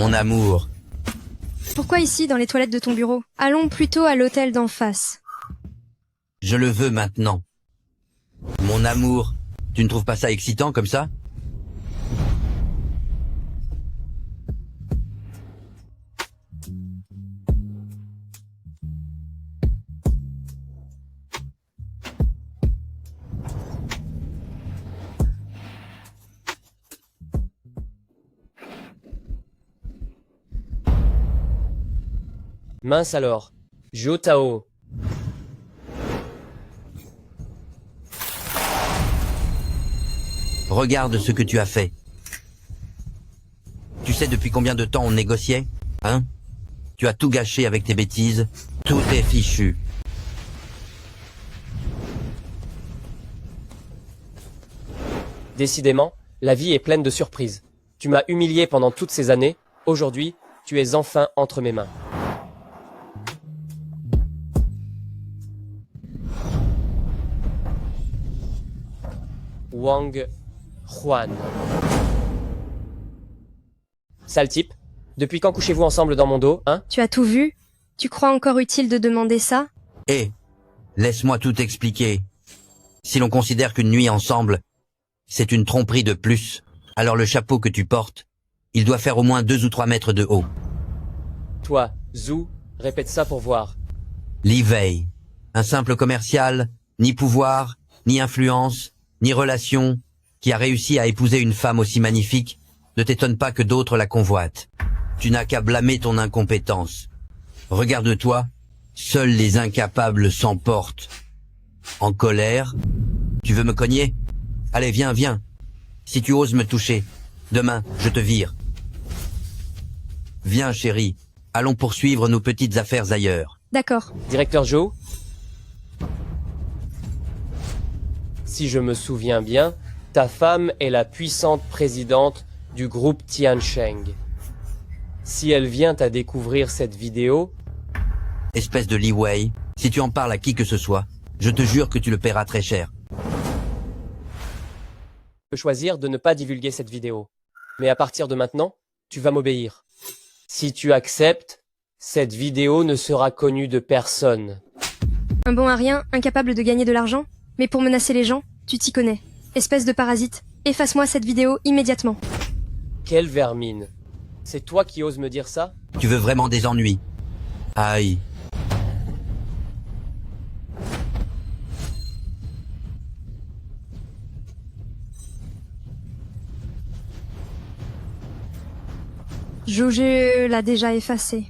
Mon amour. Pourquoi ici, dans les toilettes de ton bureau? Allons plutôt à l'hôtel d'en face. Je le veux maintenant. Mon amour. Tu ne trouves pas ça excitant comme ça? Mince alors. Jotao. Regarde ce que tu as fait. Tu sais depuis combien de temps on négociait? Hein? Tu as tout gâché avec tes bêtises. Tout est fichu. Décidément, la vie est pleine de surprises. Tu m'as humilié pendant toutes ces années. Aujourd'hui, tu es enfin entre mes mains. Wang Juan. Sale type. Depuis quand couchez-vous ensemble dans mon dos, hein? Tu as tout vu? Tu crois encore utile de demander ça? Et laisse-moi tout expliquer. Si l'on considère qu'une nuit ensemble, c'est une tromperie de plus, alors le chapeau que tu portes, il doit faire au moins 2 ou 3 mètres de haut. Toi, Zhu, répète ça pour voir. Li Wei, un simple commercial, ni pouvoir, ni influence, ni relation, qui a réussi à épouser une femme aussi magnifique, ne t'étonne pas que d'autres la convoitent. Tu n'as qu'à blâmer ton incompétence. Regarde-toi, seuls les incapables s'emportent. En colère? Tu veux me cogner? Allez, viens, viens. Si tu oses me toucher, demain, je te vire. Viens, chérie, allons poursuivre nos petites affaires ailleurs. D'accord. Directeur Zhou? Si je me souviens bien, ta femme est la puissante présidente du groupe Tiansheng. Si elle vient à découvrir cette vidéo, Espèce de Li Wei, si tu en parles à qui que ce soit, je te jure que tu le paieras très cher. tu peux choisir de ne pas divulguer cette vidéo. Mais à partir de maintenant, tu vas m'obéir. Si tu acceptes, cette vidéo ne sera connue de personne. Un bon à rien, incapable de gagner de l'argent? Mais pour menacer les gens, tu t'y connais. Espèce de parasite, efface-moi cette vidéo immédiatement. Quelle vermine. C'est toi qui oses me dire ça? Tu veux vraiment des ennuis? Aïe. Jojo l'a déjà effacé.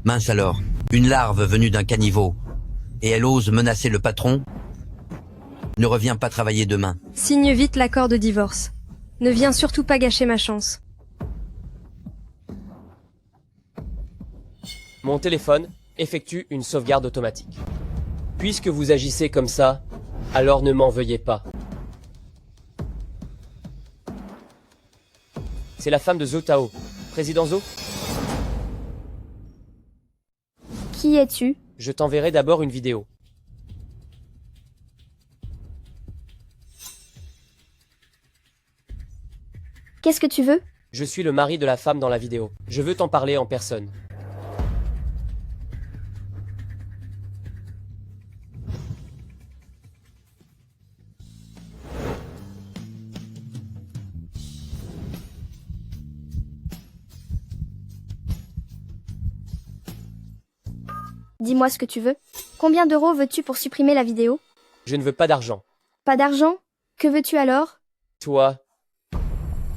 Mince alors, une larve venue d'un caniveau. Et elle ose menacer le patron? Ne reviens pas travailler demain. Signe vite l'accord de divorce. Ne viens surtout pas gâcher ma chance. Mon téléphone effectue une sauvegarde automatique. Puisque vous agissez comme ça, alors ne m'en veuillez pas. C'est la femme de Zhou Tao. Président Zhou, Qui es-tu? je t'enverrai d'abord une vidéo. Qu'est-ce que tu veux? Je suis le mari de la femme dans la vidéo. Je veux t'en parler en personne. Dis-moi ce que tu veux. Combien d'euros veux-tu pour supprimer la vidéo? Je ne veux pas d'argent. Pas d'argent? Que veux-tu alors? Toi,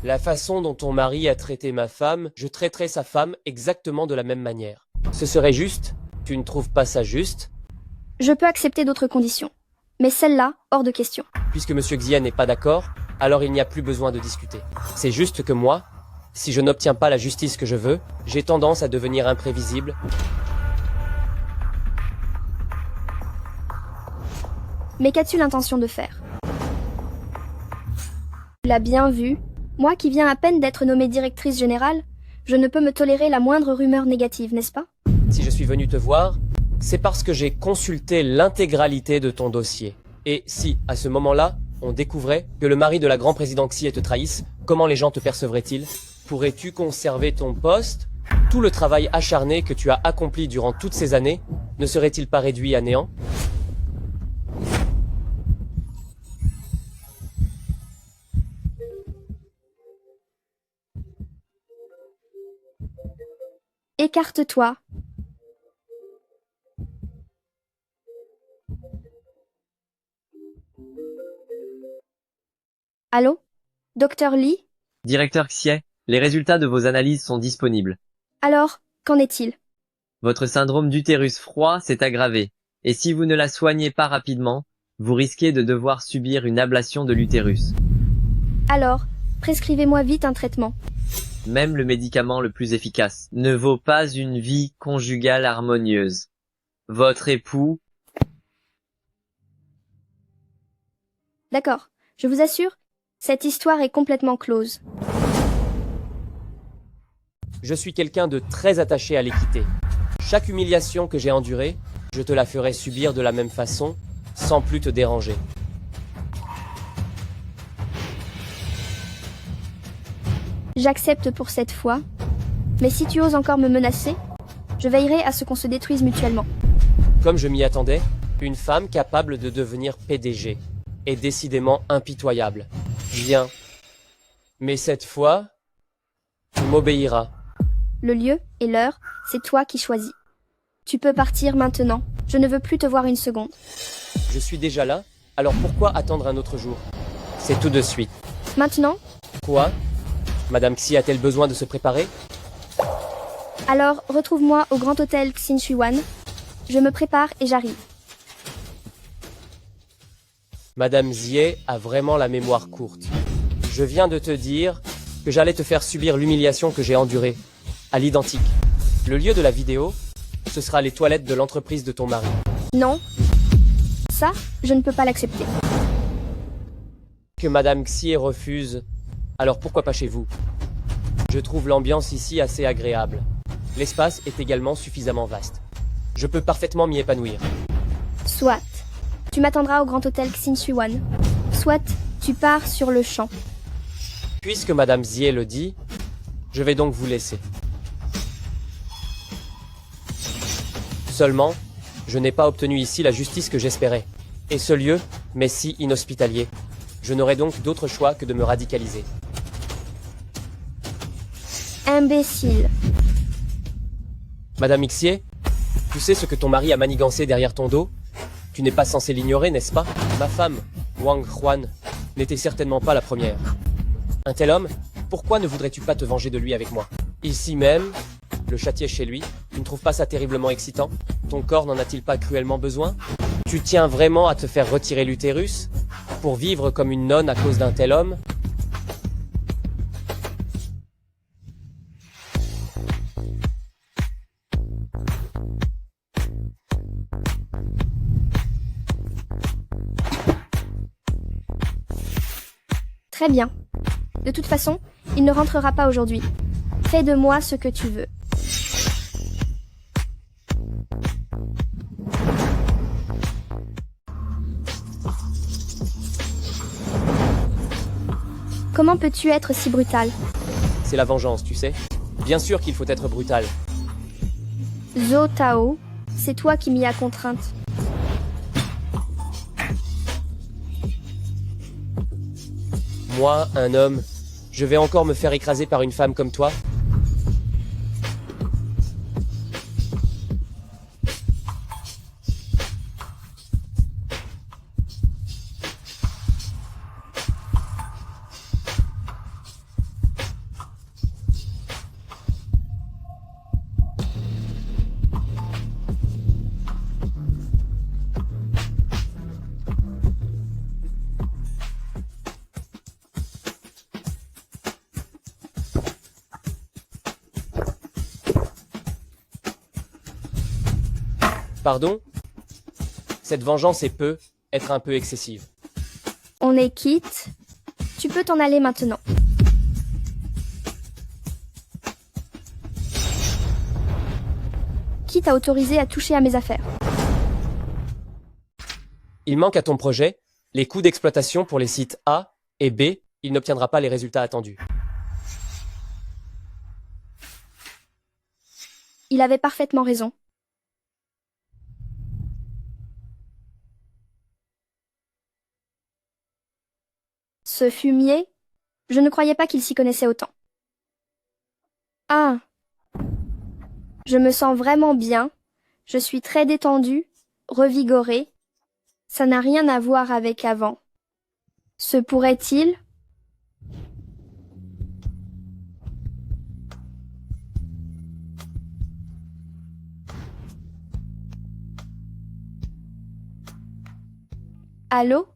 la façon dont ton mari a traité ma femme, je traiterai sa femme exactement de la même manière. Ce serait juste? Tu ne trouves pas ça juste? Je peux accepter d'autres conditions. Mais celle-là, hors de question. Puisque Monsieur Xia n'est pas d'accord, alors il n'y a plus besoin de discuter. C'est juste que moi, si je n'obtiens pas la justice que je veux, j'ai tendance à devenir imprévisible. Mais qu'as-tu l'intention de faire? Tu l'as bien vu. Moi qui viens à peine d'être nommée directrice générale, je ne peux me tolérer la moindre rumeur négative, n'est-ce pas? Si je suis venu te voir, c'est parce que j'ai consulté l'intégralité de ton dossier. Et si, à ce moment-là, on découvrait que le mari de la grande présidente Xi te trahisse, comment les gens te percevraient-ils? Pourrais-tu conserver ton poste? Tout le travail acharné que tu as accompli durant toutes ces années ne serait-il pas réduit à néant? Écarte-toi. Allô? Docteur Lee? Directeur Xie, les résultats de vos analyses sont disponibles. Alors, qu'en est-il? Votre syndrome d'utérus froid s'est aggravé, et si vous ne la soignez pas rapidement, vous risquez de devoir subir une ablation de l'utérus. Alors, prescrivez-moi vite un traitement. Même le médicament le plus efficace ne vaut pas une vie conjugale harmonieuse. Votre époux... D'accord, je vous assure, cette histoire est complètement close. Je suis quelqu'un de très attaché à l'équité. Chaque humiliation que j'ai endurée, je te la ferai subir de la même façon, sans plus te déranger. J'accepte pour cette fois, mais si tu oses encore me menacer, je veillerai à ce qu'on se détruise mutuellement. Comme je m'y attendais, une femme capable de devenir PDG est décidément impitoyable. Bien. Mais cette fois, tu m'obéiras. Le lieu et l'heure, c'est toi qui choisis. Tu peux partir maintenant, je ne veux plus te voir une seconde. Je suis déjà là, alors pourquoi attendre un autre jour? C'est tout de suite. Maintenant? Quoi? Madame Xi a-t-elle besoin de se préparer? Alors, retrouve-moi au Grand Hôtel Xinshuan. Je me prépare et j'arrive. Madame Xie a vraiment la mémoire courte. Je viens de te dire que j'allais te faire subir l'humiliation que j'ai endurée. À l'identique. Le lieu de la vidéo, ce sera les toilettes de l'entreprise de ton mari. Non. Ça, je ne peux pas l'accepter. Que Madame Xie refuse, alors pourquoi pas chez vous? Je trouve l'ambiance ici assez agréable. L'espace est également suffisamment vaste. Je peux parfaitement m'y épanouir. Soit. Tu m'attendras au Grand Hôtel Xinshuan. Soit, tu pars sur le champ. Puisque Madame Xie le dit, je vais donc vous laisser. Seulement, je n'ai pas obtenu ici la justice que j'espérais. Et ce lieu m'est si inhospitalier. Je n'aurai donc d'autre choix que de me radicaliser. Imbécile. Madame Xie, tu sais ce que ton mari a manigancé derrière ton dos? Tu n'es pas censé l'ignorer, n'est-ce pas? Ma femme, Wang Huan, n'était certainement pas la première. Un tel homme, pourquoi ne voudrais-tu pas te venger de lui avec moi? Ici même, le châtier chez lui, tu ne trouves pas ça terriblement excitant? Ton corps n'en a-t-il pas cruellement besoin? Tu tiens vraiment à te faire retirer l'utérus? Pour vivre comme une nonne à cause d'un tel homme? Très bien. De toute façon, il ne rentrera pas aujourd'hui. Fais de moi ce que tu veux. Comment peux-tu être si brutal? C'est la vengeance, tu sais. Bien sûr qu'il faut être brutal. Zhou Tao, c'est toi qui m'y as contrainte. Moi, un homme, je vais encore me faire écraser par une femme comme toi? Pardon? Cette vengeance peut être un peu excessive. On est quitte. Tu peux t'en aller maintenant. Qui t'a autorisé à toucher à mes affaires? Il manque à ton projet les coûts d'exploitation pour les sites A et B. Il n'obtiendra pas les résultats attendus. Il avait parfaitement raison. Ce fumier, je ne croyais pas qu'il s'y connaissait autant. Ah, je me sens vraiment bien, je suis très détendue, revigorée. Ça n'a rien à voir avec avant. Se pourrait-il? Allô?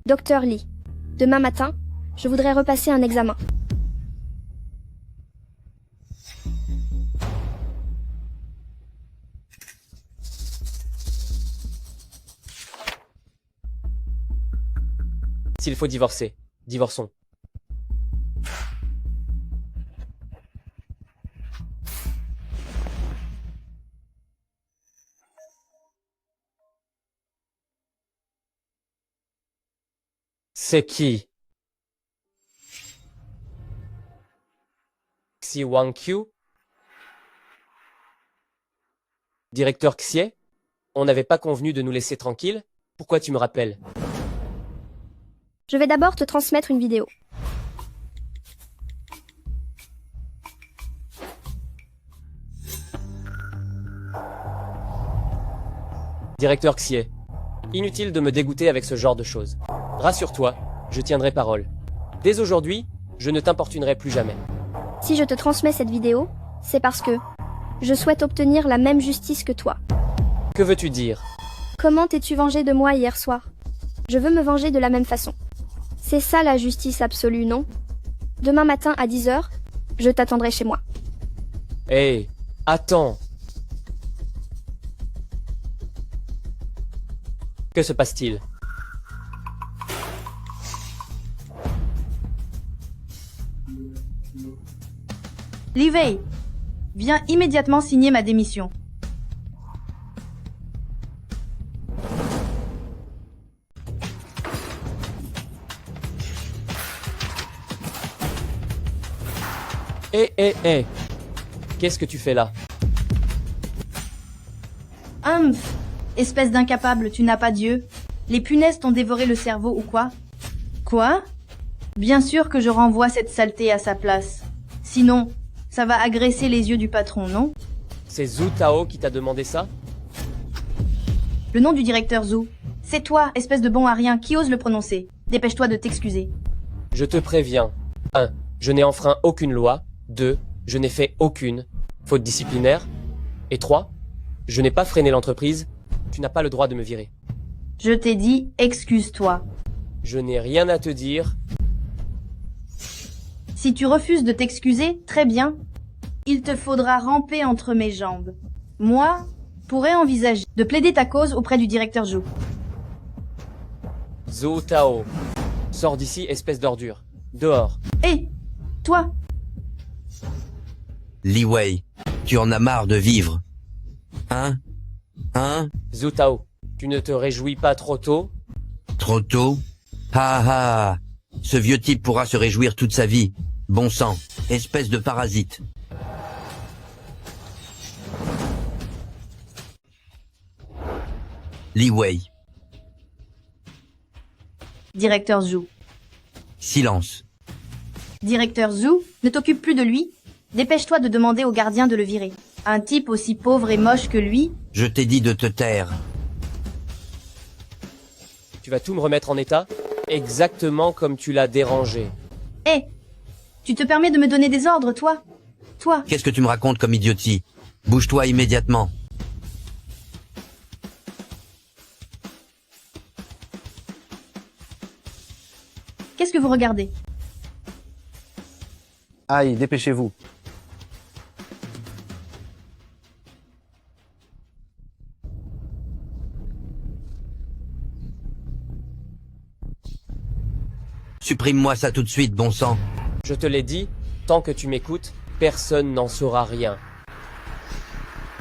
Docteur Lee. Demain matin, je voudrais repasser un examen. S'il faut divorcer, divorçons. C'est qui? Xi Wangqiu? Directeur Xie? On n'avait pas convenu de nous laisser tranquilles? Pourquoi tu me rappelles? Je vais d'abord te transmettre une vidéo. Directeur Xie, inutile de me dégoûter avec ce genre de choses. Rassure-toi, je tiendrai parole. Dès aujourd'hui, je ne t'importunerai plus jamais. Si je te transmets cette vidéo, c'est parce que je souhaite obtenir la même justice que toi. Que veux-tu dire? Comment t'es-tu vengé de moi hier soir? Je veux me venger de la même façon. C'est ça la justice absolue, non? Demain matin à 10h, je t'attendrai chez moi. Hé, attends. Que se passe-t-il? Li Wei, viens immédiatement signer ma démission. Hé. Qu'est-ce que tu fais là? Humph, espèce d'incapable, tu n'as pas Dieu. Les punaises t'ont dévoré le cerveau ou quoi? Quoi? Bien sûr que je renvoie cette saleté à sa place. Sinon, ça va agresser les yeux du patron, non? C'est Zhu Tao qui t'a demandé ça? Le nom du directeur Zhu. C'est toi, espèce de bon à rien, qui ose le prononcer. Dépêche-toi de t'excuser. Je te préviens. 1. Je n'ai enfreint aucune loi. 2. Je n'ai fait aucune faute disciplinaire. Et 3. Je n'ai pas freiné l'entreprise. Tu n'as pas le droit de me virer. Je t'ai dit, excuse-toi. Je n'ai rien à te dire. Si tu refuses de t'excuser, très bien. Il te faudra ramper entre mes jambes. Moi, pourrais envisager de plaider ta cause auprès du directeur Zhu. Zhu Tao. Sors d'ici, espèce d'ordure. Dehors. Hé, toi, Li Wei, tu en as marre de vivre. Hein? Zhu Tao, tu ne te réjouis pas trop tôt? Trop tôt? Ah. Ce vieux type pourra se réjouir toute sa vie. Bon sang, espèce de parasite. Li Wei, directeur Zhu. silence. Directeur Zhu, ne t'occupe plus de lui. Dépêche-toi de demander au gardien de le virer. Un type aussi pauvre et moche que lui, Je t'ai dit de te taire. Tu vas tout me remettre en état? Exactement comme tu l'as dérangé. hé, tu te permets de me donner des ordres, toi? Toi, Qu'est-ce que tu me racontes comme idiotie? Bouge-toi immédiatement. qu'est-ce que vous regardez? Aïe, dépêchez-vous. Supprime-moi ça tout de suite, bon sang. Je te l'ai dit, tant que tu m'écoutes, personne n'en saura rien.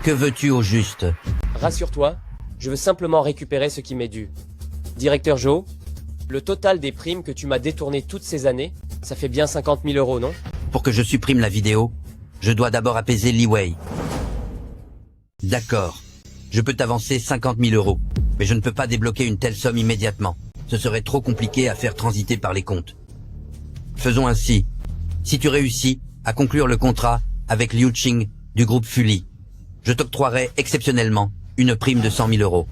Que veux-tu au juste? Rassure-toi, je veux simplement récupérer ce qui m'est dû. Directeur Joe, le total des primes que tu m'as détournées toutes ces années, ça fait bien 50 000 euros, non? Pour que je supprime la vidéo, je dois d'abord apaiser Li Wei. D'accord. Je peux t'avancer 50 000 euros, mais je ne peux pas débloquer une telle somme immédiatement. Ce serait trop compliqué à faire transiter par les comptes. Faisons ainsi. Si tu réussis à conclure le contrat avec Liu Qing du groupe Fuli, je t'octroierai exceptionnellement une prime de 100 000 euros.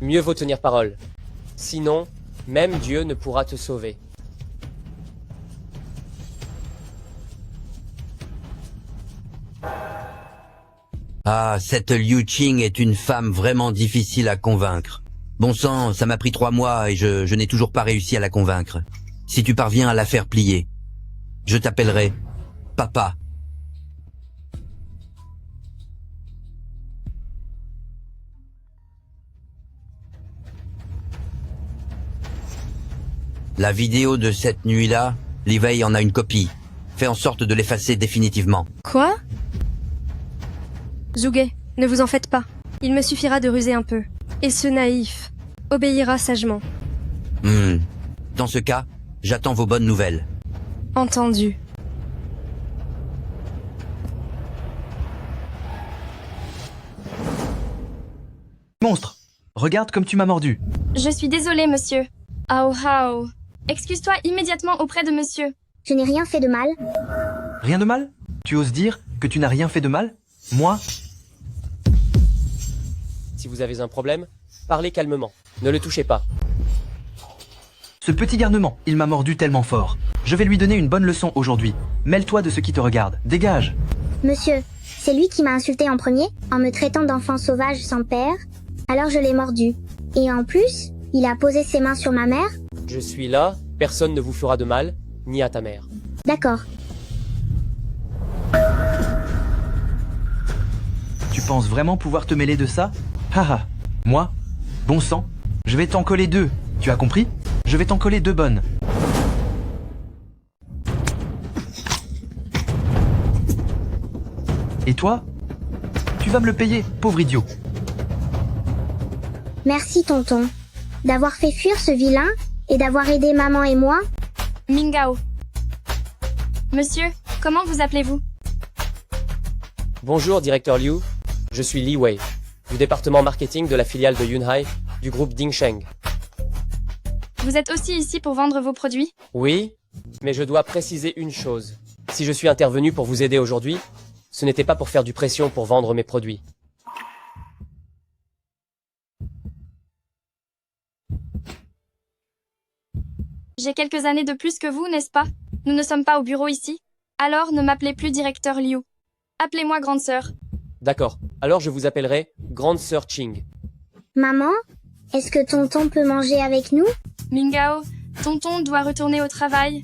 Mieux vaut tenir parole. Sinon, même Dieu ne pourra te sauver. Ah, cette Liu Qing est une femme vraiment difficile à convaincre. Bon sang, ça m'a pris 3 mois et je n'ai toujours pas réussi à la convaincre. Si tu parviens à la faire plier, je t'appellerai Papa. La vidéo de cette nuit-là, Li Wei en a une copie. Fais en sorte de l'effacer définitivement. Quoi? Zhuge, ne vous en faites pas. Il me suffira de ruser un peu. Et ce naïf obéira sagement. Dans ce cas, j'attends vos bonnes nouvelles. Entendu. Monstre, regarde comme tu m'as mordu. Je suis désolée, monsieur. Ao hao. Excuse-toi immédiatement auprès de monsieur. Je n'ai rien fait de mal. Rien de mal? Tu oses dire que tu n'as rien fait de mal? Moi? Si vous avez un problème, parlez calmement. Ne le touchez pas. Ce petit garnement, il m'a mordu tellement fort. Je vais lui donner une bonne leçon aujourd'hui. Mêle-toi de ce qui te regarde. Dégage. Monsieur, c'est lui qui m'a insulté en premier, en me traitant d'enfant sauvage sans père. Alors je l'ai mordu. Et en plus, il a posé ses mains sur ma mère. Je suis là, personne ne vous fera de mal, ni à ta mère. D'accord. Tu penses vraiment pouvoir te mêler de ça? Haha. Moi? Bon sang. Je vais t'en coller 2. Tu as compris? Je vais t'en coller 2 bonnes. Et toi? Tu vas me le payer, pauvre idiot. Merci tonton. D'avoir fait fuir ce vilain, et d'avoir aidé maman et moi. Mingao. Monsieur, comment vous appelez-vous? Bonjour, directeur Liu. Je suis Li Wei, du département marketing de la filiale de Yunhai, du groupe Dingsheng. Vous êtes aussi ici pour vendre vos produits? Oui, mais je dois préciser une chose. Si je suis intervenu pour vous aider aujourd'hui, ce n'était pas pour faire du pression pour vendre mes produits. J'ai quelques années de plus que vous, n'est-ce pas? Nous ne sommes pas au bureau ici. Alors ne m'appelez plus directeur Liu. Appelez-moi grande sœur. D'accord, alors je vous appellerai Grande Sœur Qing. Maman, est-ce que tonton peut manger avec nous? Mingao, tonton doit retourner au travail.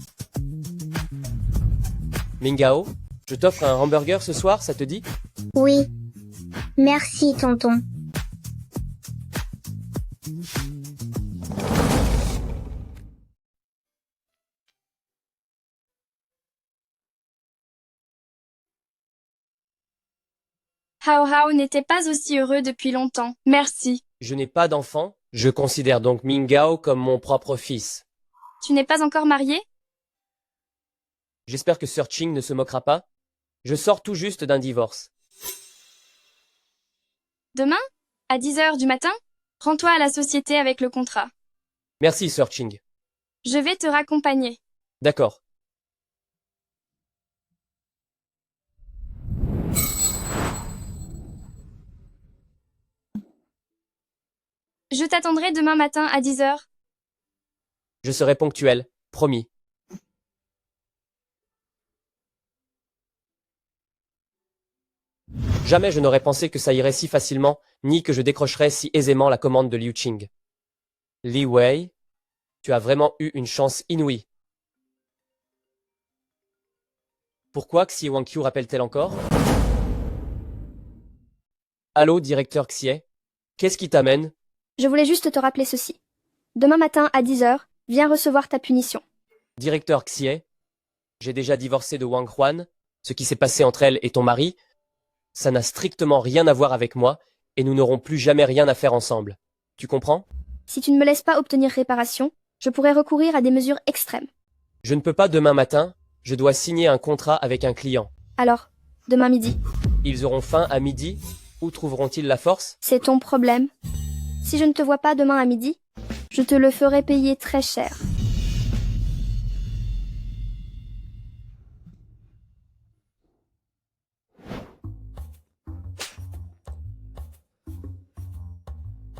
Mingao, je t'offre un hamburger ce soir, ça te dit? Oui. Merci tonton. Hao Hao n'était pas aussi heureux depuis longtemps. Merci. Je n'ai pas d'enfant, je considère donc Mingao comme mon propre fils. Tu n'es pas encore marié? J'espère que Sir Qing ne se moquera pas. Je sors tout juste d'un divorce. Demain? À 10h du matin? Rends-toi à la société avec le contrat. Merci, Sir Qing. Je vais te raccompagner. D'accord. Je t'attendrai demain matin à 10h. Je serai ponctuel, promis. Jamais je n'aurais pensé que ça irait si facilement, ni que je décrocherais si aisément la commande de Liu Qing. Li Wei, tu as vraiment eu une chance inouïe. Pourquoi Xie Wangqiu rappelle-t-elle encore? Allô, directeur Xie? Qu'est-ce qui t'amène? Je voulais juste te rappeler ceci. Demain matin à 10h, viens recevoir ta punition. Directeur Xie, j'ai déjà divorcé de Wang Huan. Ce qui s'est passé entre elle et ton mari, ça n'a strictement rien à voir avec moi, et nous n'aurons plus jamais rien à faire ensemble. Tu comprends? Si tu ne me laisses pas obtenir réparation, je pourrais recourir à des mesures extrêmes. Je ne peux pas demain matin, je dois signer un contrat avec un client. Alors, demain midi. Ils auront faim à midi? Où trouveront-ils la force? C'est ton problème. Si je ne te vois pas demain à midi, je te le ferai payer très cher.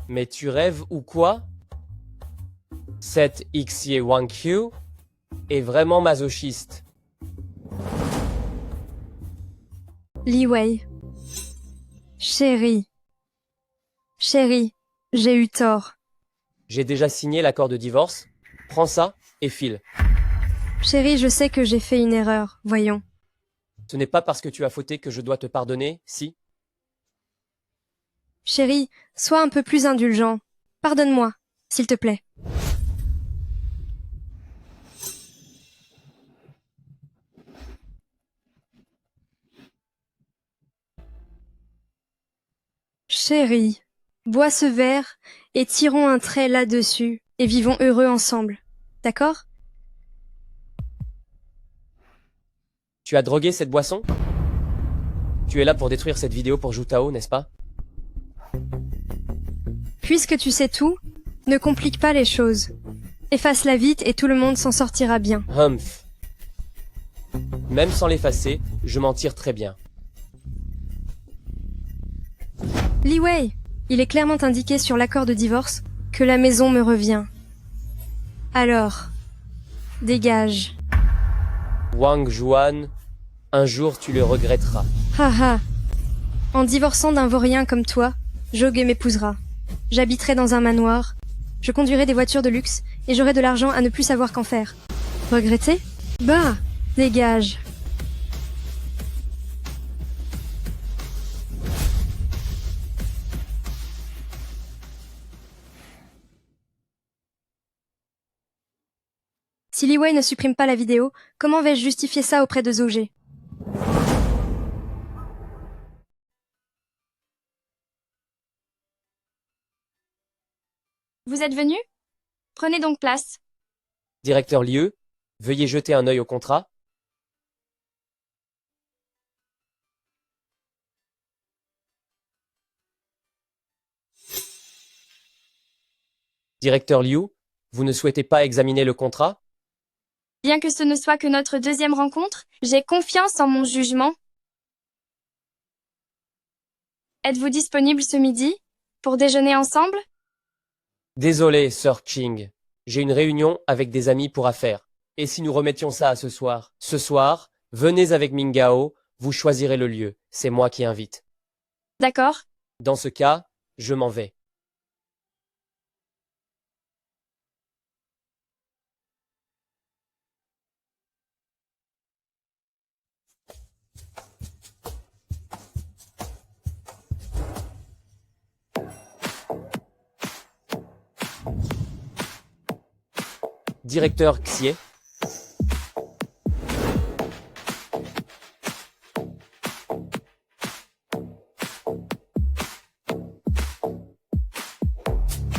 Mais tu rêves ou quoi? Cette Xie Wang Qiu est vraiment masochiste. Li Wei. Chérie. Chérie, j'ai eu tort. J'ai déjà signé l'accord de divorce. Prends ça et file. Chérie, je sais que j'ai fait une erreur, voyons. Ce n'est pas parce que tu as fauté que je dois te pardonner, si? Chérie, sois un peu plus indulgent. Pardonne-moi, s'il te plaît. Chérie, bois ce verre et tirons un trait là-dessus et vivons heureux ensemble. D'accord? Tu as drogué cette boisson? Tu es là pour détruire cette vidéo pour Jutao, n'est-ce pas? Puisque tu sais tout, ne complique pas les choses. Efface-la vite et tout le monde s'en sortira bien. Humph. Même sans l'effacer, je m'en tire très bien. Li Wei, il est clairement indiqué sur l'accord de divorce que la maison me revient. Alors, dégage. Wang Juan, un jour tu le regretteras. Haha. En divorçant d'un vaurien comme toi, Joge m'épousera. J'habiterai dans un manoir, je conduirai des voitures de luxe et j'aurai de l'argent à ne plus savoir qu'en faire. Regretter? Bah, dégage. Si Li Wei ne supprime pas la vidéo, comment vais-je justifier ça auprès de Zoge? Vous êtes venu? Prenez donc place. Directeur Lieu, veuillez jeter un œil au contrat. Directeur Liu, vous ne souhaitez pas examiner le contrat? Bien que ce ne soit que notre deuxième rencontre, j'ai confiance en mon jugement. Êtes-vous disponible ce midi pour déjeuner ensemble? Désolé, Sir Ching. J'ai une réunion avec des amis pour affaires. Et si nous remettions ça à ce soir? Ce soir, venez avec Mingao, vous choisirez le lieu. C'est moi qui invite. D'accord. Dans ce cas, je m'en vais. Directeur Xie.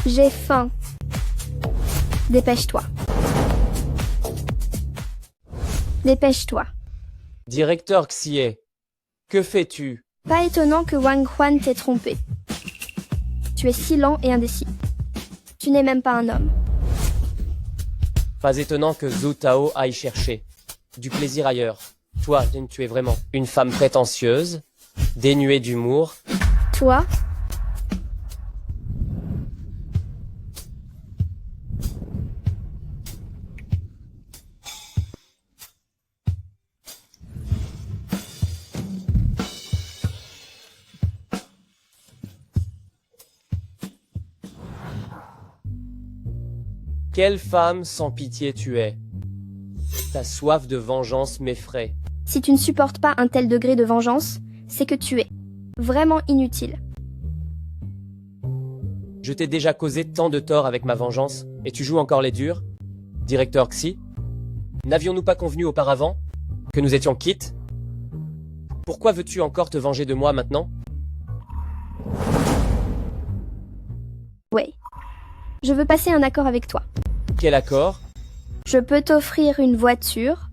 J'ai faim. Dépêche-toi. Dépêche-toi. Directeur Xie. Que fais-tu? Pas étonnant que Wang Juan t'ait trompé. Tu es si lent et indécis. Tu n'es même pas un homme. Pas étonnant que Zhou Tao aille chercher du plaisir ailleurs. Toi, tu es vraiment une femme prétentieuse, dénuée d'humour. Toi? Quelle femme sans pitié tu es. Ta soif de vengeance m'effraie. Si tu ne supportes pas un tel degré de vengeance, c'est que tu es vraiment inutile. Je t'ai déjà causé tant de tort avec ma vengeance, et tu joues encore les durs? Directeur Xi? N'avions-nous pas convenu auparavant que nous étions quittes? Pourquoi veux-tu encore te venger de moi maintenant? Ouais. Je veux passer un accord avec toi. Quel accord? Je peux t'offrir une voiture,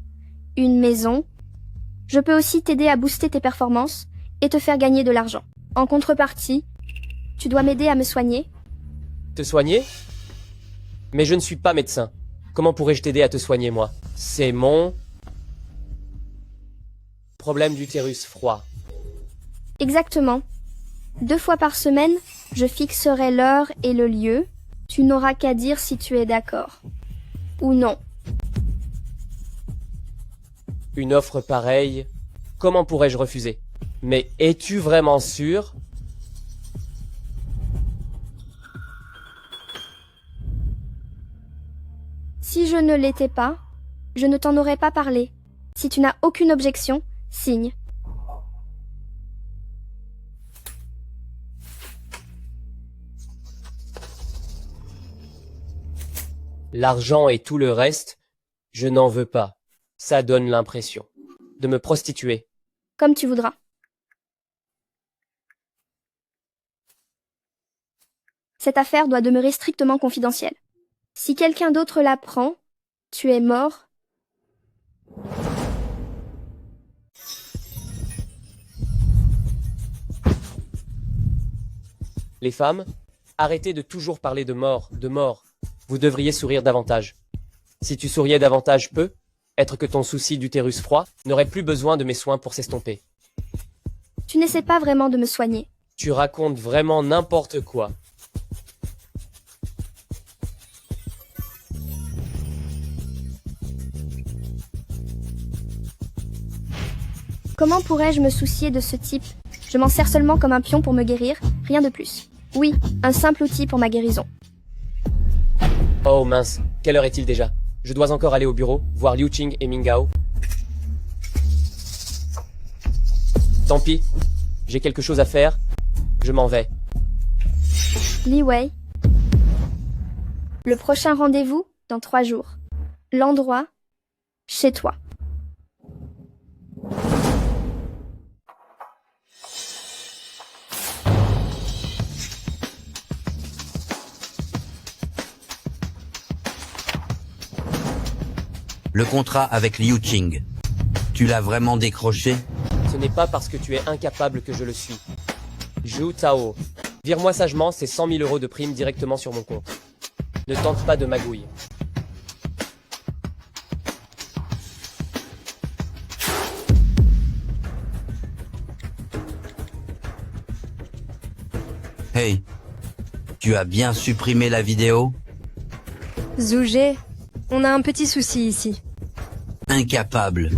une maison. Je peux aussi t'aider à booster tes performances et te faire gagner de l'argent. En contrepartie, tu dois m'aider à me soigner. Te soigner? Mais je ne suis pas médecin. Comment pourrais-je t'aider à te soigner, moi? C'est mon... problème d'utérus froid. Exactement. 2 fois par semaine, je fixerai l'heure et le lieu. Tu n'auras qu'à dire si tu es d'accord. Ou non. Une offre pareille, comment pourrais-je refuser? Mais es-tu vraiment sûr? Si je ne l'étais pas, je ne t'en aurais pas parlé. Si tu n'as aucune objection, signe. L'argent et tout le reste, je n'en veux pas. Ça donne l'impression de me prostituer. Comme tu voudras. Cette affaire doit demeurer strictement confidentielle. Si quelqu'un d'autre l'apprend, tu es mort. Les femmes, arrêtez de toujours parler de mort, de mort. Vous devriez sourire davantage. Si tu souriais davantage être que ton souci d'utérus froid n'aurait plus besoin de mes soins pour s'estomper. Tu n'essaies pas vraiment de me soigner. Tu racontes vraiment n'importe quoi. Comment pourrais-je me soucier de ce type? Je m'en sers seulement comme un pion pour me guérir, rien de plus. Oui, un simple outil pour ma guérison. Oh mince, quelle heure est-il déjà? Je dois encore aller au bureau, voir Liu Qing et Mingao. Tant pis, j'ai quelque chose à faire, je m'en vais. Li Wei. Le prochain rendez-vous, dans 3 jours. L'endroit, chez toi. Le contrat avec Liu Qing. Tu l'as vraiment décroché? Ce n'est pas parce que tu es incapable que je le suis. Zhu Tao, vire-moi sagement ces 100 000 € de prime directement sur mon compte. Ne tente pas de magouille. Hey, tu as bien supprimé la vidéo? Zougé, on a un petit souci ici. Incapable.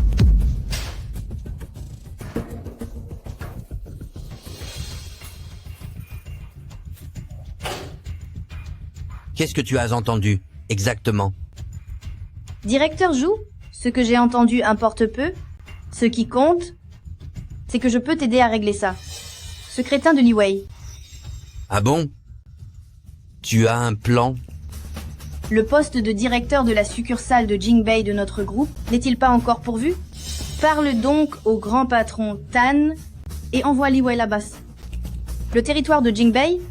Qu'est-ce que tu as entendu, exactement? Directeur Zhou, ce que j'ai entendu importe peu. Ce qui compte, c'est que je peux t'aider à régler ça. Ce crétin de Li Wei. Ah bon? Tu as un plan? Le poste de directeur de la succursale de Jingbei de notre groupe n'est-il pas encore pourvu? Parle donc au grand patron Tan et envoie Li Wei là-bas. Le territoire de Jingbei,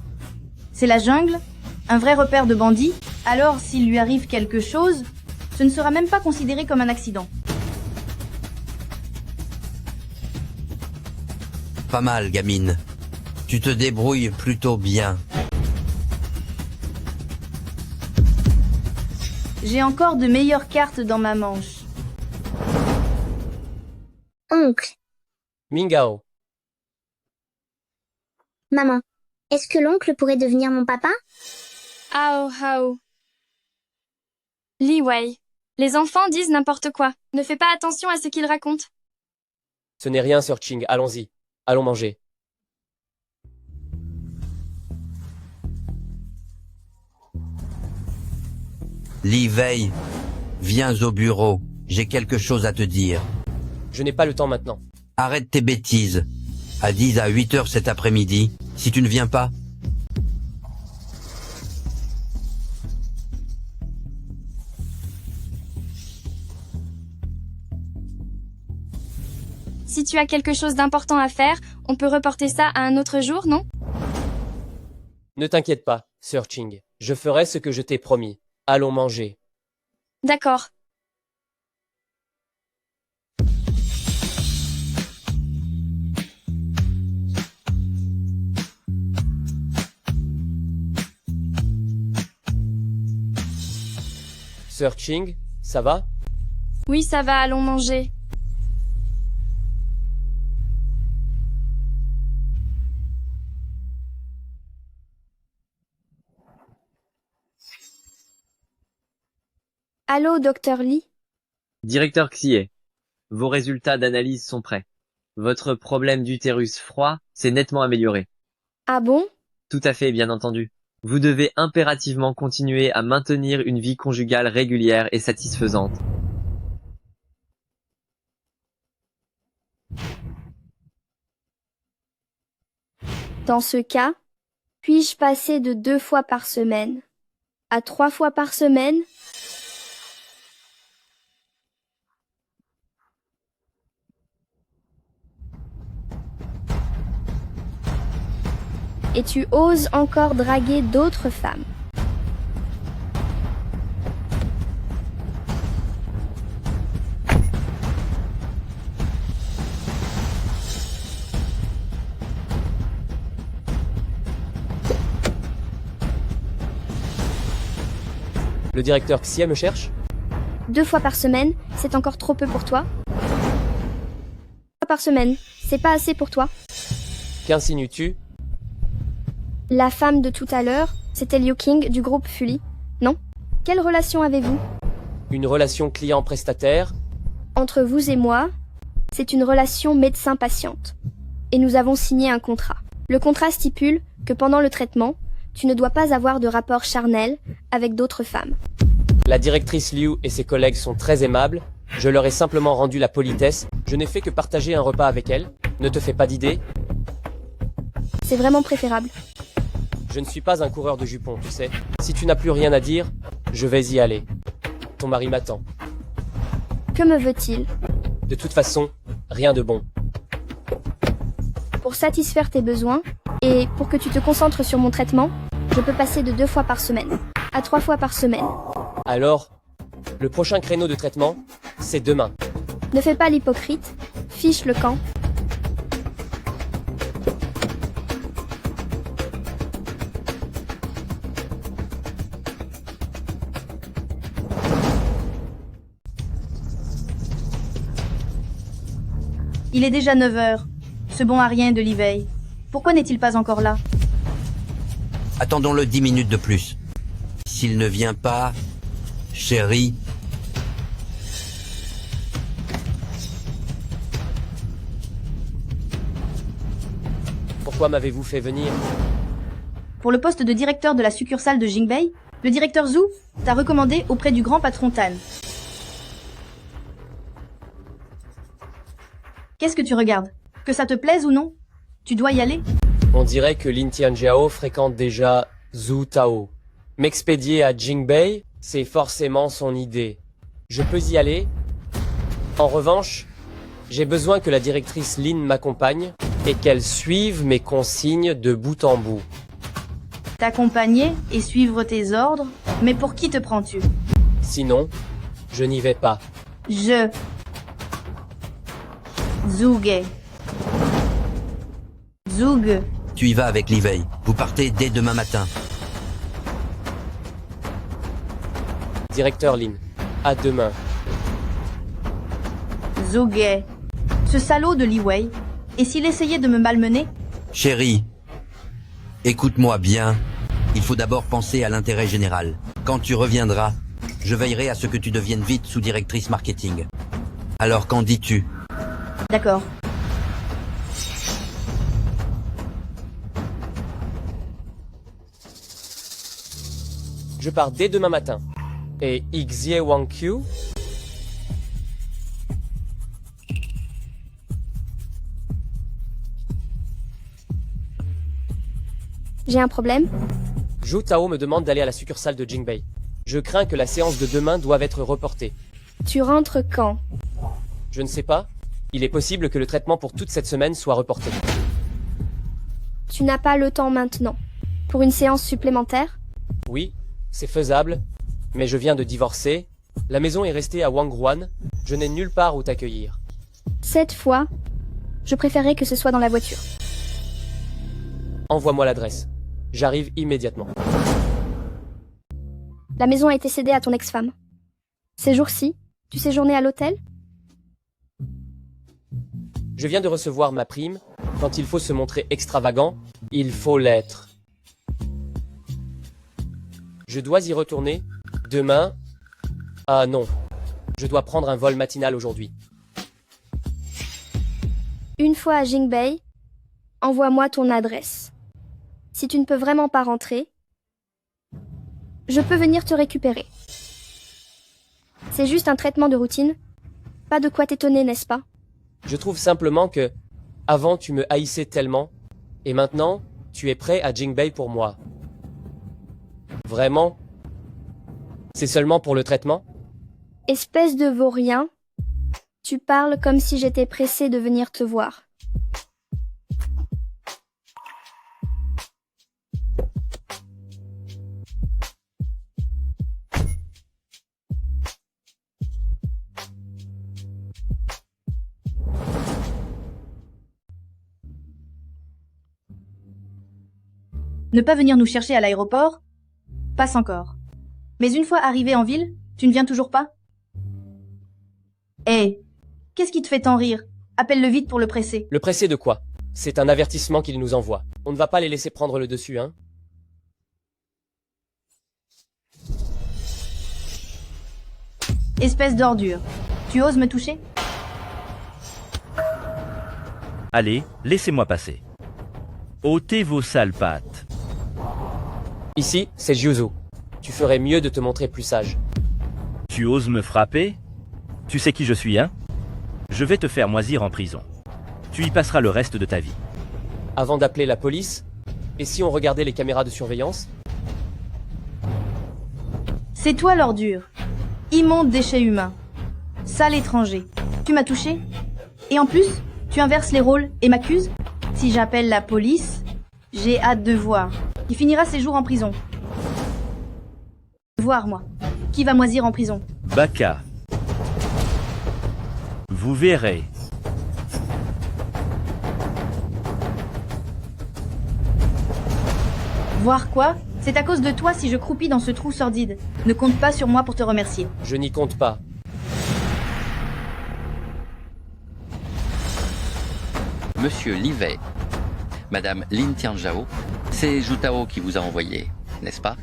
c'est la jungle, un vrai repère de bandits. Alors s'il lui arrive quelque chose, ce ne sera même pas considéré comme un accident. Pas mal, gamine. Tu te débrouilles plutôt bien. J'ai encore de meilleures cartes dans ma manche. Oncle, Mingao, maman, est-ce que l'oncle pourrait devenir mon papa? Ao Hao. Li Wei. Les enfants disent n'importe quoi. Ne fais pas attention à ce qu'ils racontent. ce n'est rien, Sir Qing, allons-y. Allons manger. Li Wei, viens au bureau. J'ai quelque chose à te dire. Je n'ai pas le temps maintenant. Arrête tes bêtises. À 10 à 8 heures cet après-midi, si tu ne viens pas. Si tu as quelque chose d'important à faire, on peut reporter ça à un autre jour, non? Ne t'inquiète pas, Sir Qing. Je ferai ce que je t'ai promis. Allons manger. D'accord. Docteur Ching, ça va? Oui, ça va, allons manger. Allô, docteur Lee? Directeur Xie, vos résultats d'analyse sont prêts. Votre problème d'utérus froid s'est nettement amélioré. Ah bon? Tout à fait, bien entendu. Vous devez impérativement continuer à maintenir une vie conjugale régulière et satisfaisante. Dans ce cas, puis-je passer de 2 fois par semaine à 3 fois par semaine? Et tu oses encore draguer d'autres femmes. Le directeur Xie me cherche? 2 fois par semaine, c'est encore trop peu pour toi? 3 fois par semaine, c'est pas assez pour toi? Qu'insinues-tu? La femme de tout à l'heure, c'était Liu King du groupe Fully, non? Quelle relation avez-vous? Une relation client-prestataire? Entre vous et moi, c'est une relation médecin-patiente. Et nous avons signé un contrat. Le contrat stipule que pendant le traitement, tu ne dois pas avoir de rapport charnel avec d'autres femmes. La directrice Liu et ses collègues sont très aimables. Je leur ai simplement rendu la politesse. Je n'ai fait que partager un repas avec elles. Ne te fais pas d'idées. C'est vraiment préférable. Je ne suis pas un coureur de jupons, tu sais. Si tu n'as plus rien à dire, je vais y aller. Ton mari m'attend. Que me veut-il? De toute façon, rien de bon. Pour satisfaire tes besoins, et pour que tu te concentres sur mon traitement, je peux passer de 2 fois par semaine à 3 fois par semaine. Alors, le prochain créneau de traitement, c'est demain. Ne fais pas l'hypocrite, fiche le camp. Il est déjà 9 heures. Ce bon à rien de Livey. Pourquoi n'est-il pas encore là? Attendons-le 10 minutes de plus. S'il ne vient pas, chérie, Pourquoi m'avez-vous fait venir? Pour le poste de directeur de la succursale de Jingbei, le directeur Zhu t'a recommandé auprès du grand patron Tan. Qu'est-ce que tu regardes? Que ça te plaise ou non? Tu dois y aller? On dirait que Lin Tianjiao fréquente déjà Zhu Tao. M'expédier à Jingbei, c'est forcément son idée. Je peux y aller. En revanche, j'ai besoin que la directrice Lin m'accompagne et qu'elle suive mes consignes de bout en bout. T'accompagner et suivre tes ordres? Mais pour qui te prends-tu? Sinon, je n'y vais pas. Je... Zhuge. Zhuge. tu y vas avec Livey. Vous partez dès demain matin. Directeur Lin, à demain. Zhuge. Ce salaud de Li Wei. Et s'il essayait de me malmener? Chérie, écoute-moi bien. Il faut d'abord penser à l'intérêt général. Quand tu reviendras, je veillerai à ce que tu deviennes vite sous-directrice marketing. Alors qu'en dis-tu? D'accord. Je pars dès demain matin. Et Xie Wangqiu? J'ai un problème? Zhu Tao me demande d'aller à la succursale de Jingbei. Je crains que la séance de demain doive être reportée. Tu rentres quand? Je ne sais pas. Il est possible que le traitement pour toute cette semaine soit reporté. Tu n'as pas le temps maintenant. Pour une séance supplémentaire? Oui, c'est faisable, mais je viens de divorcer. La maison est restée à Wangruan. Je n'ai nulle part où t'accueillir. Cette fois, je préférerais que ce soit dans la voiture. Envoie-moi l'adresse. J'arrive immédiatement. La maison a été cédée à ton ex-femme. Ces jours-ci, tu séjournais à l'hôtel? Je viens de recevoir ma prime. Quand il faut se montrer extravagant, il faut l'être. Je dois y retourner demain. Ah non, je dois prendre un vol matinal aujourd'hui. Une fois à Jingbei, envoie-moi ton adresse. Si tu ne peux vraiment pas rentrer, je peux venir te récupérer. C'est juste un traitement de routine. Pas de quoi t'étonner, n'est-ce pas? Je trouve simplement que, avant tu me haïssais tellement, et maintenant, tu es prêt à Jingbei pour moi. Vraiment? C'est seulement pour le traitement? Espèce de vaurien, tu parles comme si j'étais pressée de venir te voir. Ne pas venir nous chercher à l'aéroport? Passe encore. Mais une fois arrivé en ville, tu ne viens toujours pas? Hé, qu'est-ce qui te fait tant rire? Appelle-le vite pour le presser. Le presser de quoi? C'est un avertissement qu'il nous envoie. On ne va pas les laisser prendre le dessus, hein? Espèce d'ordure. Tu oses me toucher? Allez, laissez-moi passer. ôtez vos sales pattes. Ici, c'est Jiuzu. Tu ferais mieux de te montrer plus sage. Tu oses me frapper? Tu sais qui je suis, hein? Je vais te faire moisir en prison. Tu y passeras le reste de ta vie. Avant d'appeler la police, et si on regardait les caméras de surveillance? C'est toi l'ordure. Immonde déchet humain. Sale étranger. Tu m'as touché? Et en plus, tu inverses les rôles et m'accuses? Si j'appelle la police, j'ai hâte de voir. Il finira ses jours en prison. Voir, moi. Qui va moisir en prison? Baka. Vous verrez. Voir quoi? C'est à cause de toi si je croupis dans ce trou sordide. Ne compte pas sur moi pour te remercier. Je n'y compte pas. Monsieur Li Wei, Madame Lin Tianzhao, c'est Jutao qui vous a envoyé, n'est-ce pas?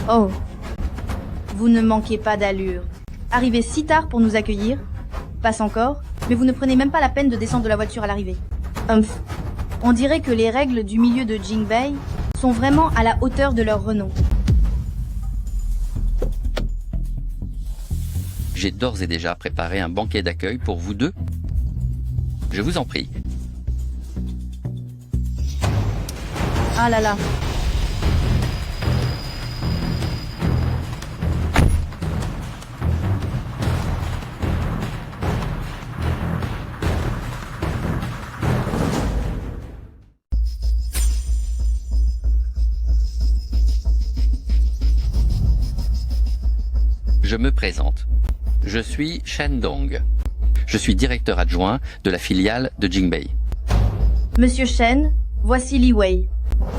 Oh. Vous ne manquez pas d'allure. Arrivé si tard pour nous accueillir. Passe encore, mais vous ne prenez même pas la peine de descendre de la voiture à l'arrivée. Humph. On dirait que les règles du milieu de Jingbei sont vraiment à la hauteur de leur renom. J'ai d'ores et déjà préparé un banquet d'accueil pour vous deux. Je vous en prie. Ah là là. Je me présente. Je suis Shen Dong. Je suis directeur adjoint de la filiale de Jingbei. Monsieur Shen, voici Li Wei.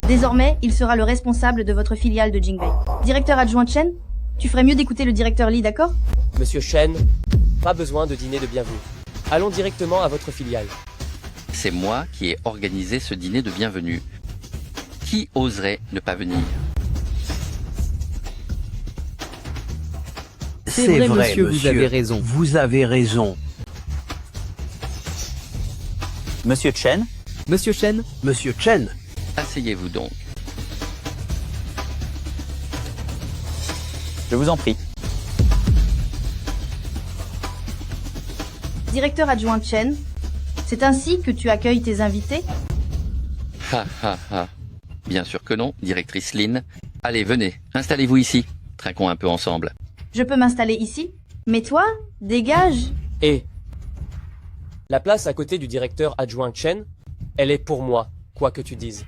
Désormais, il sera le responsable de votre filiale de Jingbei. Directeur adjoint Shen, tu ferais mieux d'écouter le directeur Li, d'accord? Monsieur Shen, pas besoin de dîner de bienvenue. Allons directement à votre filiale. C'est moi qui ai organisé ce dîner de bienvenue. Qui oserait ne pas venir? C'est vrai, monsieur, vous avez raison. Vous avez raison. Monsieur Chen? Monsieur Chen? Monsieur Chen? Asseyez-vous donc. Je vous en prie. Directeur adjoint Chen, c'est ainsi que tu accueilles tes invités? Ha ha ha. Bien sûr que non, directrice Lin. Allez, venez, installez-vous ici. Trinquons un peu ensemble. Je peux m'installer ici? Mais toi, dégage! Et la place à côté du directeur adjoint Chen, elle est pour moi, quoi que tu dises.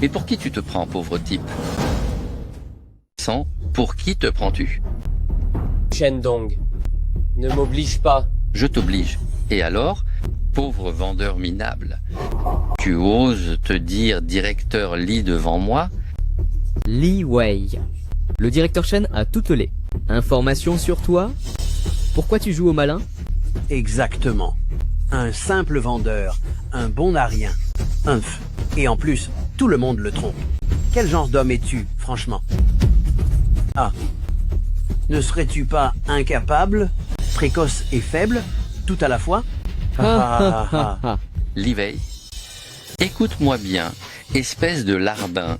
Mais pour qui tu te prends, pauvre type? Sans, pour qui te prends-tu? Shen Dong. Ne m'oblige pas. Je t'oblige. Et alors, pauvre vendeur minable, tu oses te dire directeur Lee devant moi? Li Wei. Le directeur Chen a toutes les informations sur toi. Pourquoi tu joues au malin? Exactement. Un simple vendeur, un bon à rien. Et en plus, tout le monde le trompe. Quel genre d'homme es-tu, franchement? Ah. Ne serais-tu pas incapable, précoce et faible, tout à la fois? Li Wei, écoute-moi bien, espèce de larbin.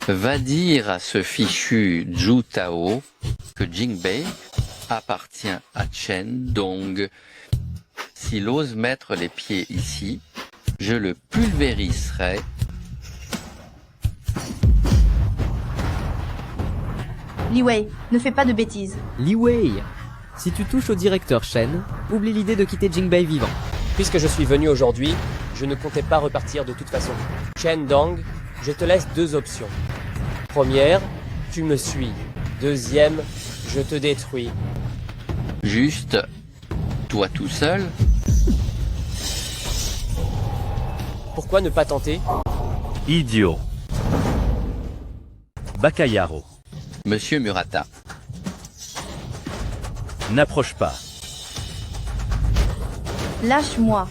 Va dire à ce fichu Zhu Tao que Jingbei appartient à Chen Dong. S'il ose mettre les pieds ici, je le pulvériserai. Li Wei, ne fais pas de bêtises. Li Wei. Si tu touches au directeur Chen, oublie l'idée de quitter Jingbei vivant. Puisque je suis venu aujourd'hui, je ne comptais pas repartir de toute façon. Chen Dong, je te laisse deux options. Première, tu me suis. Deuxième, je te détruis. Juste, toi tout seul? Pourquoi ne pas tenter? Idiot. Bakayaro. Monsieur Murata. N'approche pas. Lâche-moi.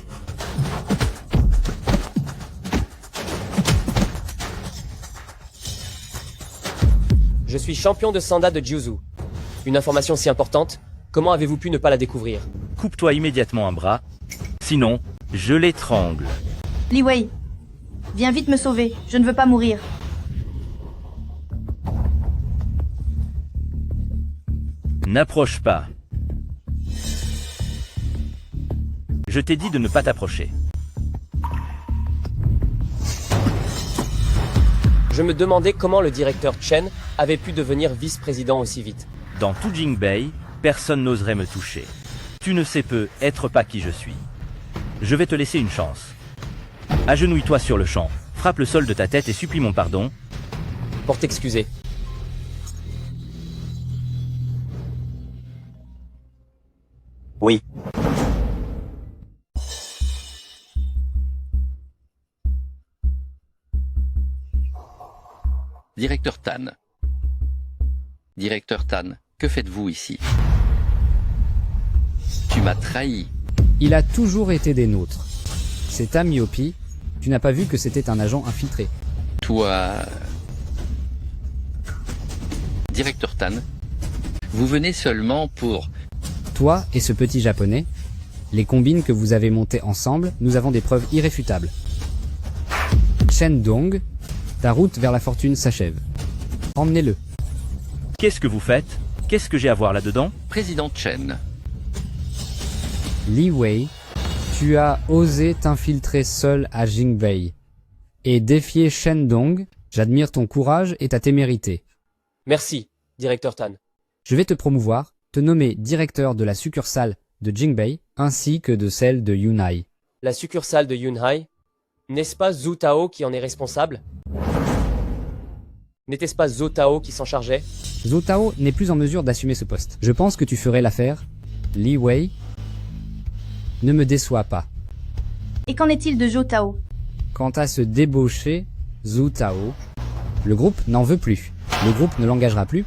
Je suis champion de Sanda de Jiuzu. Une information si importante, comment avez-vous pu ne pas la découvrir? Coupe-toi immédiatement un bras. Sinon, je l'étrangle. Li Wei, viens vite me sauver, je ne veux pas mourir. N'approche pas. Je t'ai dit de ne pas t'approcher. Je me demandais comment le directeur Chen avait pu devenir vice-président aussi vite. Dans tout Jingbei, personne n'oserait me toucher. Tu ne sais peu être pas qui je suis. Je vais te laisser une chance. Agenouille-toi sur le champ, frappe le sol de ta tête et supplie mon pardon. Pour t'excuser. Oui. Directeur Tan. Directeur Tan, que faites-vous ici? Tu m'as trahi. Il a toujours été des nôtres. C'est ta myopie. Tu n'as pas vu que c'était un agent infiltré. Toi... Directeur Tan, vous venez seulement pour... Toi et ce petit japonais, les combines que vous avez montées ensemble, nous avons des preuves irréfutables. Chen Dong, ta route vers la fortune s'achève. Emmenez-le. Qu'est-ce que vous faites? Qu'est-ce que j'ai à voir là-dedans? Président Chen. Li Wei, tu as osé t'infiltrer seul à Jingbei et défier Chen Dong. J'admire ton courage et ta témérité. Merci, directeur Tan. Je vais te promouvoir, te nommer directeur de la succursale de Jingbei ainsi que de celle de Yunhai. La succursale de Yunhai, n'est-ce pas Zhu Tao qui en est responsable? N'était-ce pas Zhou Tao qui s'en chargeait? Zhou Tao n'est plus en mesure d'assumer ce poste. Je pense que tu ferais l'affaire. Li Wei, ne me déçois pas. Et qu'en est-il de Zhou Tao? Quant à ce débauché, Zhou Tao, le groupe n'en veut plus. Le groupe ne l'engagera plus,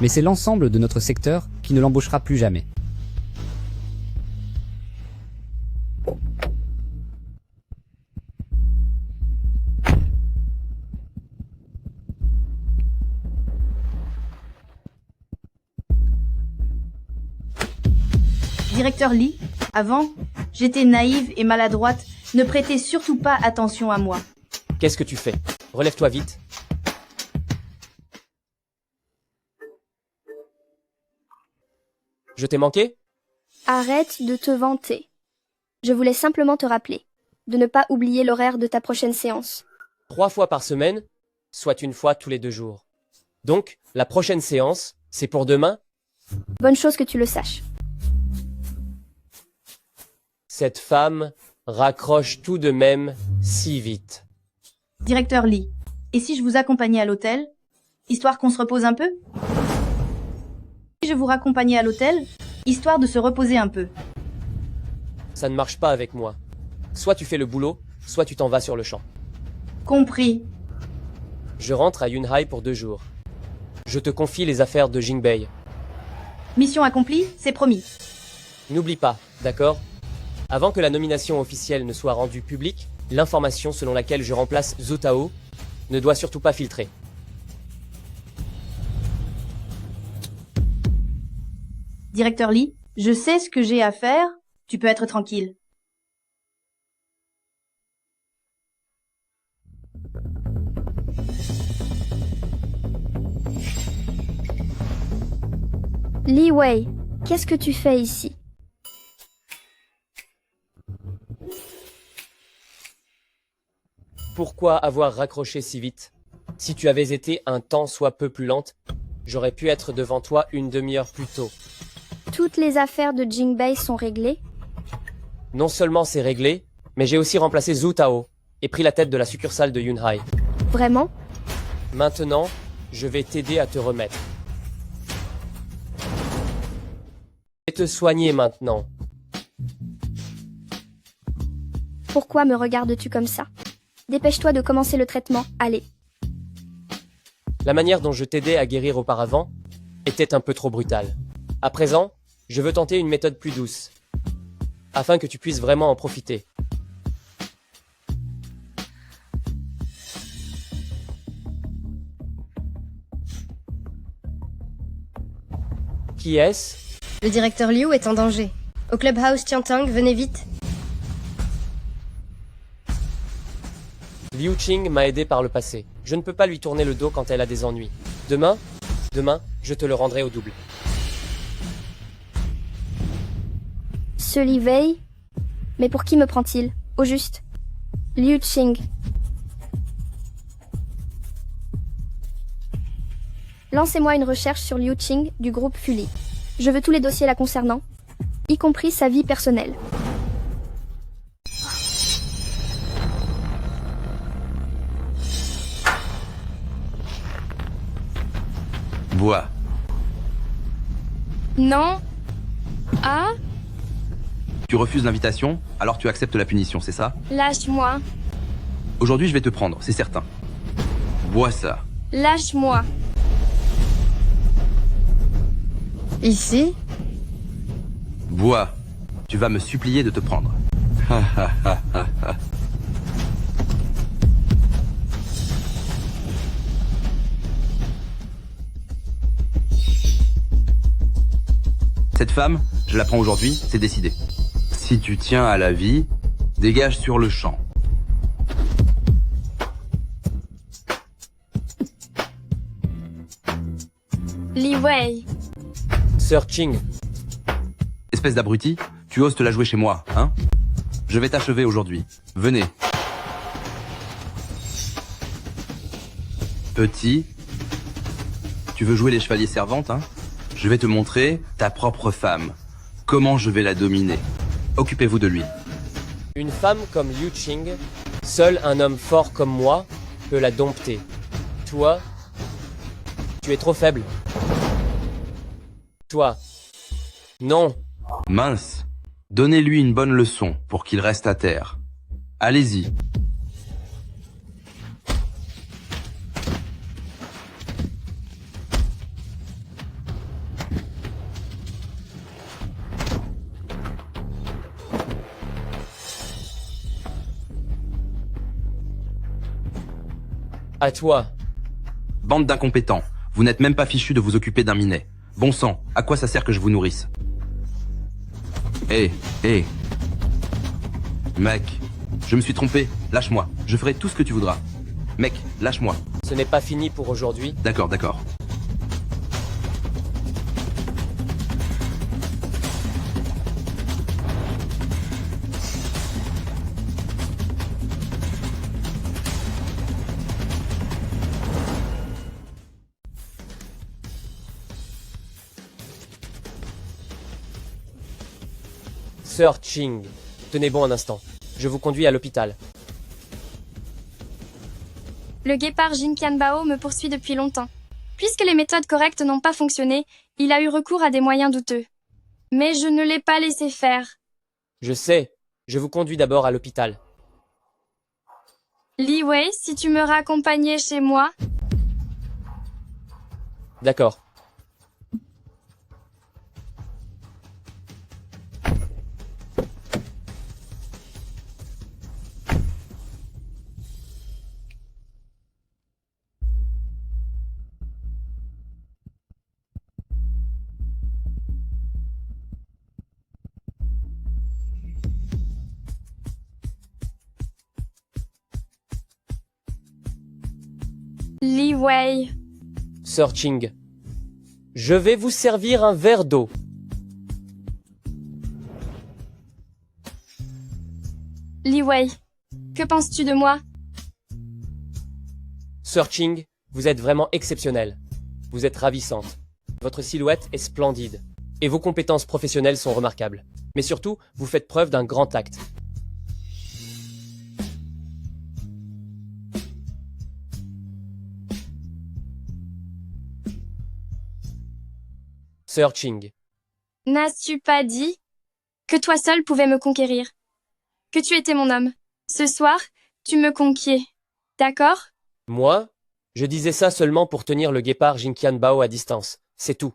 mais c'est l'ensemble de notre secteur qui ne l'embauchera plus jamais. Directeur Lee, avant, j'étais naïve et maladroite, ne prêtez surtout pas attention à moi. Qu'est-ce que tu fais? Relève-toi vite. Je t'ai manqué? Arrête de te vanter. Je voulais simplement te rappeler de ne pas oublier l'horaire de ta prochaine séance. 3 fois par semaine, soit une fois tous les 2 jours. Donc, la prochaine séance, c'est pour demain? Bonne chose que tu le saches. Cette femme raccroche tout de même si vite. Directeur Lee, et si je vous accompagnais à l'hôtel, histoire qu'on se repose un peu? Si je vous raccompagnais à l'hôtel, histoire de se reposer un peu. Ça ne marche pas avec moi. Soit tu fais le boulot, soit tu t'en vas sur le champ. Compris. Je rentre à Yunhai pour 2 jours. Je te confie les affaires de Jingbei. Mission accomplie, c'est promis. N'oublie pas, d'accord? Avant que la nomination officielle ne soit rendue publique, l'information selon laquelle je remplace Zhou Tao ne doit surtout pas filtrer. Directeur Lee, je sais ce que j'ai à faire, tu peux être tranquille. Li Wei, qu'est-ce que tu fais ici? Pourquoi avoir raccroché si vite? Si tu avais été un tant soit peu plus lente, j'aurais pu être devant toi une demi-heure plus tôt. Toutes les affaires de Jingbei sont réglées? Non seulement c'est réglé, mais j'ai aussi remplacé Zhou Tao et pris la tête de la succursale de Yunhai. Vraiment? Maintenant, je vais t'aider à te remettre. Je vais te soigner maintenant. Pourquoi me regardes-tu comme ça? Dépêche-toi de commencer le traitement, allez. La manière dont je t'aidais à guérir auparavant était un peu trop brutale. À présent, je veux tenter une méthode plus douce, afin que tu puisses vraiment en profiter. Qui est-ce? Le directeur Liu est en danger. Au clubhouse Tiantang, venez vite. Liu Qing m'a aidé par le passé. Je ne peux pas lui tourner le dos quand elle a des ennuis. Demain, je te le rendrai au double. Ce Li Wei? Mais pour qui me prend-il? Au juste. Liu Qing. Lancez-moi une recherche sur Liu Qing du groupe Fuli. Je veux tous les dossiers la concernant, y compris sa vie personnelle. Bois. Non. Ah? Tu refuses l'invitation, alors tu acceptes la punition, c'est ça? Lâche-moi. Aujourd'hui, je vais te prendre, c'est certain. Bois ça. Lâche-moi. Ici? Bois. Tu vas me supplier de te prendre. Cette femme, je la prends aujourd'hui, c'est décidé. Si tu tiens à la vie, dégage sur le champ. Li Wei. Sir Qing. Espèce d'abruti, tu oses te la jouer chez moi, hein? Je vais t'achever aujourd'hui. Venez. Petit, tu veux jouer les chevaliers servantes, hein? Je vais te montrer ta propre femme. Comment je vais la dominer. Occupez-vous de lui. Une femme comme Liu Qing, seul un homme fort comme moi peut la dompter. Toi, tu es trop faible. Toi, non. Mince. Donnez-lui une bonne leçon pour qu'il reste à terre. Allez-y. À toi. Bande d'incompétents. Vous n'êtes même pas fichus de vous occuper d'un minet. Bon sang, à quoi ça sert que je vous nourrisse? Hé. Mec, je me suis trompé. Lâche-moi. Je ferai tout ce que tu voudras. Mec, lâche-moi. Ce n'est pas fini pour aujourd'hui. D'accord. Sir Qing, tenez bon un instant. Je vous conduis à l'hôpital. Le guépard Jin Qianbao me poursuit depuis longtemps. Puisque les méthodes correctes n'ont pas fonctionné, il a eu recours à des moyens douteux. Mais je ne l'ai pas laissé faire. Je sais. Je vous conduis d'abord à l'hôpital. Li Wei, si tu me raccompagnais chez moi. D'accord. Li Wei. Sir Ching. Je vais vous servir un verre d'eau. Li Wei. Que penses-tu de moi? Sir Ching, vous êtes vraiment exceptionnelle. Vous êtes ravissante. Votre silhouette est splendide. Et vos compétences professionnelles sont remarquables. Mais surtout, vous faites preuve d'un grand tact. Sir Ching. N'as-tu pas dit que toi seul pouvais me conquérir? Que tu étais mon homme. Ce soir, tu me conquiers. D'accord? Moi, je disais ça seulement pour tenir le guépard Jinqian Bao à distance. C'est tout.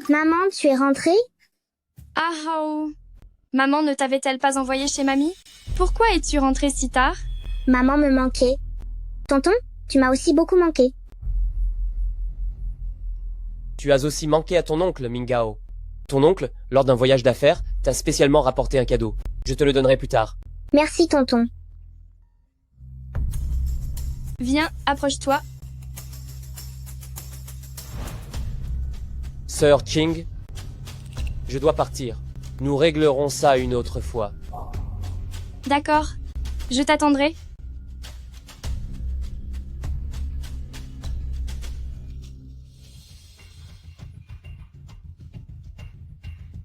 Maman, tu es rentrée? Ah oh. Maman ne t'avait-elle pas envoyé chez mamie? Pourquoi es-tu rentrée si tard? Maman me manquait. Tonton, tu m'as aussi beaucoup manqué. Tu as aussi manqué à ton oncle, Mingao. Ton oncle, lors d'un voyage d'affaires, t'a spécialement rapporté un cadeau. Je te le donnerai plus tard. Merci, tonton. Viens, approche-toi. Sir Ching, je dois partir. Nous réglerons ça une autre fois. D'accord. Je t'attendrai.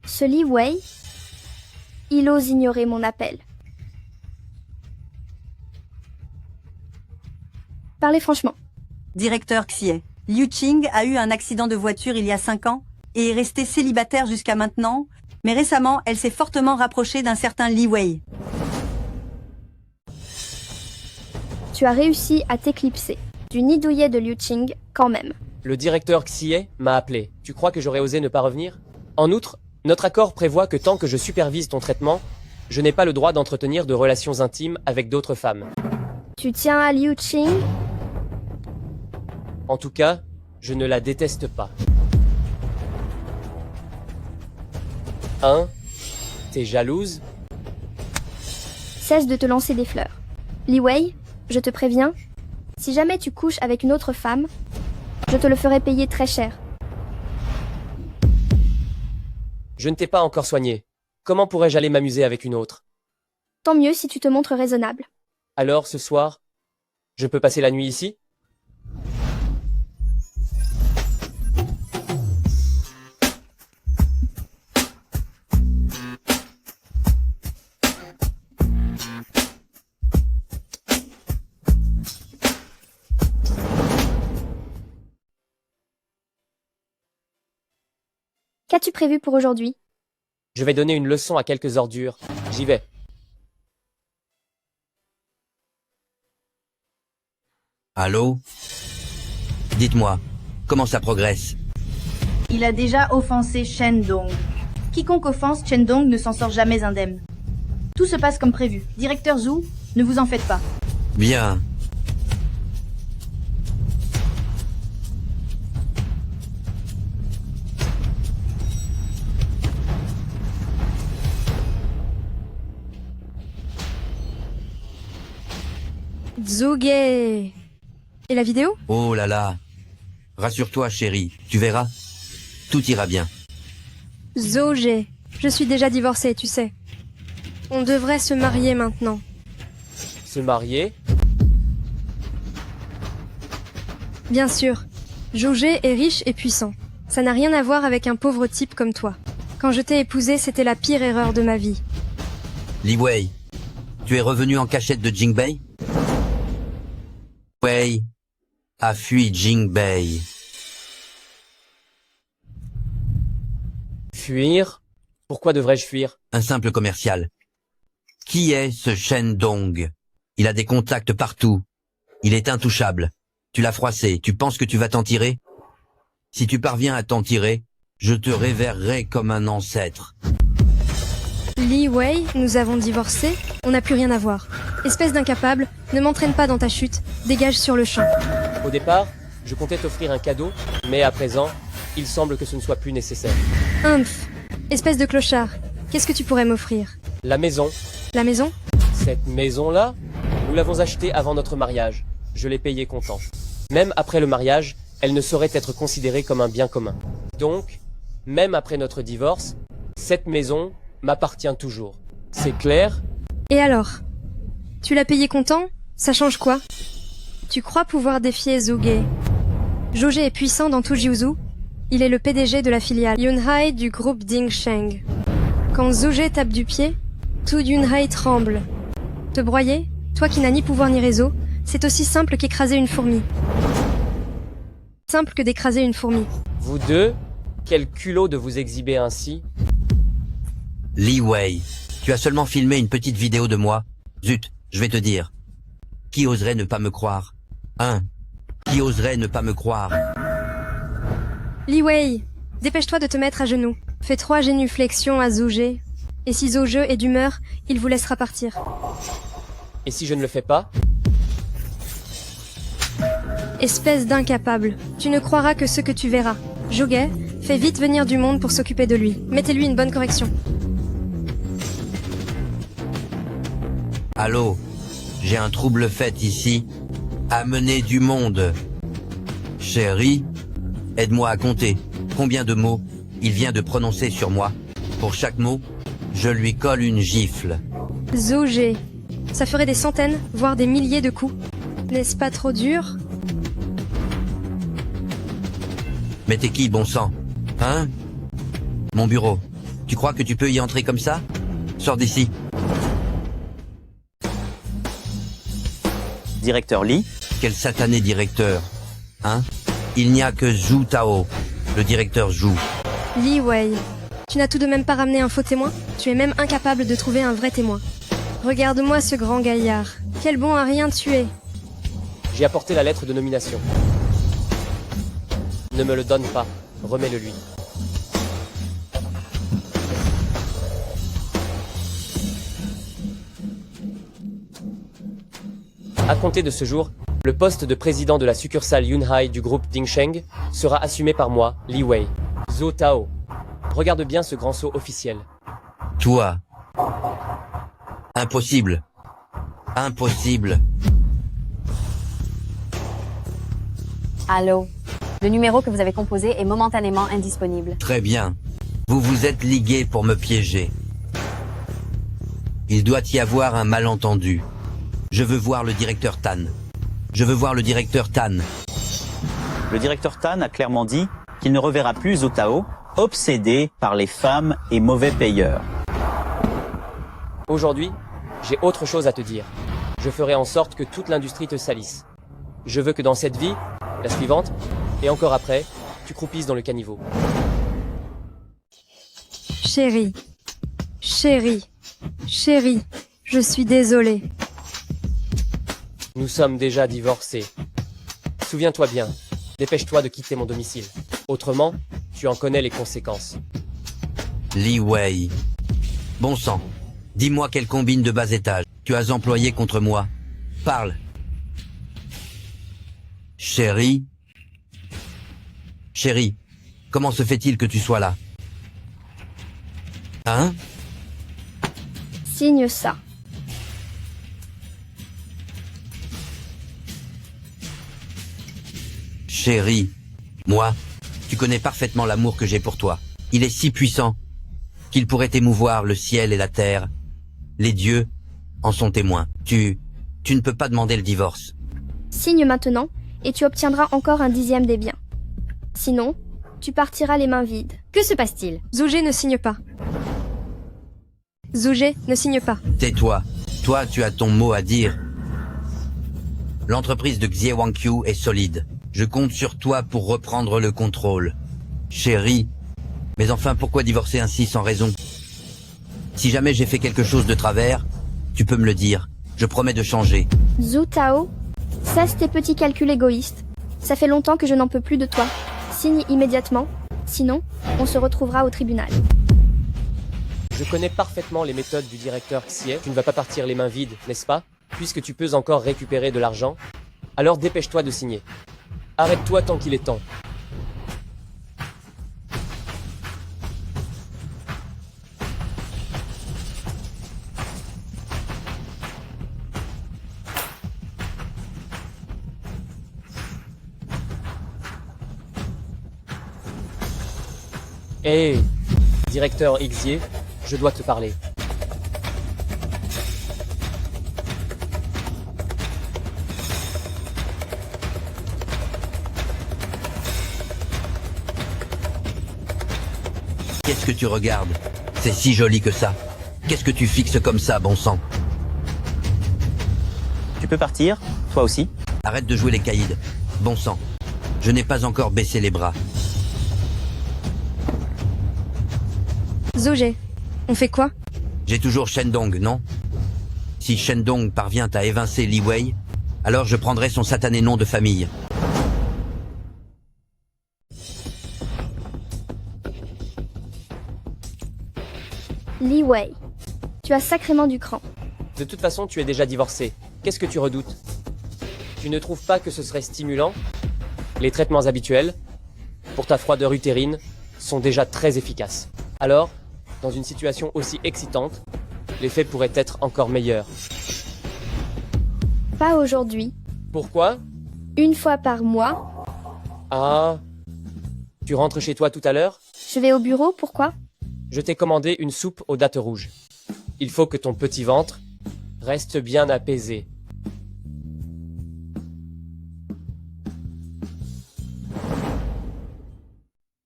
Ce Li Wei, il ose ignorer mon appel. Parlez franchement. Directeur Xie, Liu Qing a eu un accident de voiture il y a 5 ans et est restée célibataire jusqu'à maintenant, mais récemment, elle s'est fortement rapprochée d'un certain Li Wei. Tu as réussi à t'éclipser du nid douillet de Liu Qing quand même. Le directeur Xie m'a appelé. Tu crois que j'aurais osé ne pas revenir? En outre, notre accord prévoit que tant que je supervise ton traitement, je n'ai pas le droit d'entretenir de relations intimes avec d'autres femmes. Tu tiens à Liu Qing? En tout cas, je ne la déteste pas. Hein? T'es jalouse? Cesse de te lancer des fleurs. Li Wei, je te préviens, si jamais tu couches avec une autre femme, je te le ferai payer très cher. Je ne t'ai pas encore soigné. Comment pourrais-je aller m'amuser avec une autre? Tant mieux si tu te montres raisonnable. Alors, ce soir, je peux passer la nuit ici? Qu'as-tu prévu pour aujourd'hui? Je vais donner une leçon à quelques ordures. J'y vais. Allô? Dites-moi, comment ça progresse? Il a déjà offensé Shen Dong. Quiconque offense Shen Dong ne s'en sort jamais indemne. Tout se passe comme prévu. Directeur Zhu, ne vous en faites pas. Bien. Zhuge. Et la vidéo? Oh là là. Rassure-toi, chérie, tu verras. Tout ira bien. Zoé, je suis déjà divorcée, tu sais. On devrait se marier maintenant. Se marier? Bien sûr. Jogé est riche et puissant. Ça n'a rien à voir avec un pauvre type comme toi. Quand je t'ai épousé, c'était la pire erreur de ma vie. Li Wei, tu es revenu en cachette de Jingbei? Wei a fui Jingbei. Fuir? Pourquoi devrais-je fuir? Un simple commercial. Qui est ce Shen Dong? Il a des contacts partout. Il est intouchable. Tu l'as froissé, tu penses que tu vas t'en tirer? Si tu parviens à t'en tirer, je te révérerai comme un ancêtre. Li Wei, nous avons divorcé, on n'a plus rien à voir. Espèce d'incapable, ne m'entraîne pas dans ta chute, dégage sur le champ. Au départ, je comptais t'offrir un cadeau, mais à présent, il semble que ce ne soit plus nécessaire. Humph, espèce de clochard, qu'est-ce que tu pourrais m'offrir? La maison. La maison? Cette maison-là, nous l'avons achetée avant notre mariage. Je l'ai payée comptant. Même après le mariage, elle ne saurait être considérée comme un bien commun. Donc, même après notre divorce, cette maison m'appartient toujours. C'est clair? Et alors? Tu l'as payé comptant? Ça change quoi? Tu crois pouvoir défier Zhuge? Zhuge est puissant dans tout Jiuzhou. Il est le PDG de la filiale Yunhai du groupe Dingsheng. Quand Zhuge tape du pied, tout Yunhai tremble. Te broyer, toi qui n'as ni pouvoir ni réseau, c'est aussi simple qu'écraser une fourmi. Simple que d'écraser une fourmi. Vous deux, quel culot de vous exhiber ainsi. Li Wei, tu as seulement filmé une petite vidéo de moi. Zut, je vais te dire. Qui oserait ne pas me croire? Hein? Qui oserait ne pas me croire? Li Wei, dépêche-toi de te mettre à genoux. Fais 3 génuflexions à Zhuge. Et si Zhuge est d'humeur, il vous laissera partir. Et si je ne le fais pas? Espèce d'incapable, tu ne croiras que ce que tu verras. Zhuge, fais vite venir du monde pour s'occuper de lui. Mettez-lui une bonne correction. Allô? J'ai un trouble fait ici. Amener du monde. Chérie, aide-moi à compter. Combien de mots il vient de prononcer sur moi? Pour chaque mot, je lui colle une gifle. Zhuge, ça ferait des centaines, voire des milliers de coups. N'est-ce pas trop dur? Mais t'es qui, bon sang? Hein? Mon bureau. Tu crois que tu peux y entrer comme ça? Sors d'ici. Directeur Li? Quel satané directeur? Hein? Il n'y a que Zhu Tao, le directeur Zhu. Li Wei, tu n'as tout de même pas ramené un faux témoin? Tu es même incapable de trouver un vrai témoin. Regarde-moi ce grand gaillard. Quel bon à rien tu es. J'ai apporté la lettre de nomination. Ne me le donne pas, remets-le lui. À compter de ce jour, le poste de président de la succursale Yunhai du groupe Dingsheng sera assumé par moi, Li Wei. Zhou Tao. Regarde bien ce grand saut officiel. Toi. Impossible. Impossible. Allô? Le numéro que vous avez composé est momentanément indisponible. Très bien. Vous vous êtes ligués pour me piéger. Il doit y avoir un malentendu. Je veux voir le directeur Tan. Je veux voir le directeur Tan. Le directeur Tan a clairement dit qu'il ne reverra plus Zhou Tao, obsédé par les femmes et mauvais payeur. Aujourd'hui, j'ai autre chose à te dire. Je ferai en sorte que toute l'industrie te salisse. Je veux que dans cette vie, la suivante, et encore après, tu croupisses dans le caniveau. Chérie, chérie, chérie, je suis désolée. Nous sommes déjà divorcés. Souviens-toi bien, dépêche-toi de quitter mon domicile. Autrement, tu en connais les conséquences. Li Wei. Bon sang. Dis-moi quelle combine de bas étage tu as employé contre moi. Parle. Chérie. Chérie, comment se fait-il que tu sois là? Hein? Signe ça. Chérie, moi, tu connais parfaitement l'amour que j'ai pour toi. Il est si puissant qu'il pourrait émouvoir le ciel et la terre. Les dieux en sont témoins. Tu ne peux pas demander le divorce. Signe maintenant, et tu obtiendras encore un 10e des biens. Sinon, tu partiras les mains vides. Que se passe-t-il? Zougé ne signe pas. Zougé ne signe pas. Tais-toi. Toi, tu as ton mot à dire. L'entreprise de Xie Wangqiu est solide. Je compte sur toi pour reprendre le contrôle. Chérie, mais enfin, pourquoi divorcer ainsi sans raison? Si jamais j'ai fait quelque chose de travers, tu peux me le dire. Je promets de changer. Zhu Tao, cesse tes petits calculs égoïstes. Ça fait longtemps que je n'en peux plus de toi. Signe immédiatement, sinon, on se retrouvera au tribunal. Je connais parfaitement les méthodes du directeur Xie. Tu ne vas pas partir les mains vides, n'est-ce pas? Puisque tu peux encore récupérer de l'argent, alors dépêche-toi de signer. Arrête-toi tant qu'il est temps. Hé, directeur Xie, je dois te parler. Qu'est-ce que tu regardes? C'est si joli que ça. Qu'est-ce que tu fixes comme ça, bon sang? Tu peux partir, toi aussi. Arrête de jouer les caïds. Bon sang. Je n'ai pas encore baissé les bras. Zougé, on fait quoi? J'ai toujours Shendong, non? Si Shendong parvient à évincer Li Wei, alors je prendrai son satané nom de famille. Li Wei, tu as sacrément du cran. De toute façon, tu es déjà divorcé. Qu'est-ce que tu redoutes? Tu ne trouves pas que ce serait stimulant? Les traitements habituels, pour ta froideur utérine, sont déjà très efficaces. Alors, dans une situation aussi excitante, l'effet pourrait être encore meilleur. Pas aujourd'hui. Pourquoi? Une fois par mois. Ah, tu rentres chez toi tout à l'heure? Je vais au bureau, pourquoi? Je t'ai commandé une soupe aux dattes rouges. Il faut que ton petit ventre reste bien apaisé.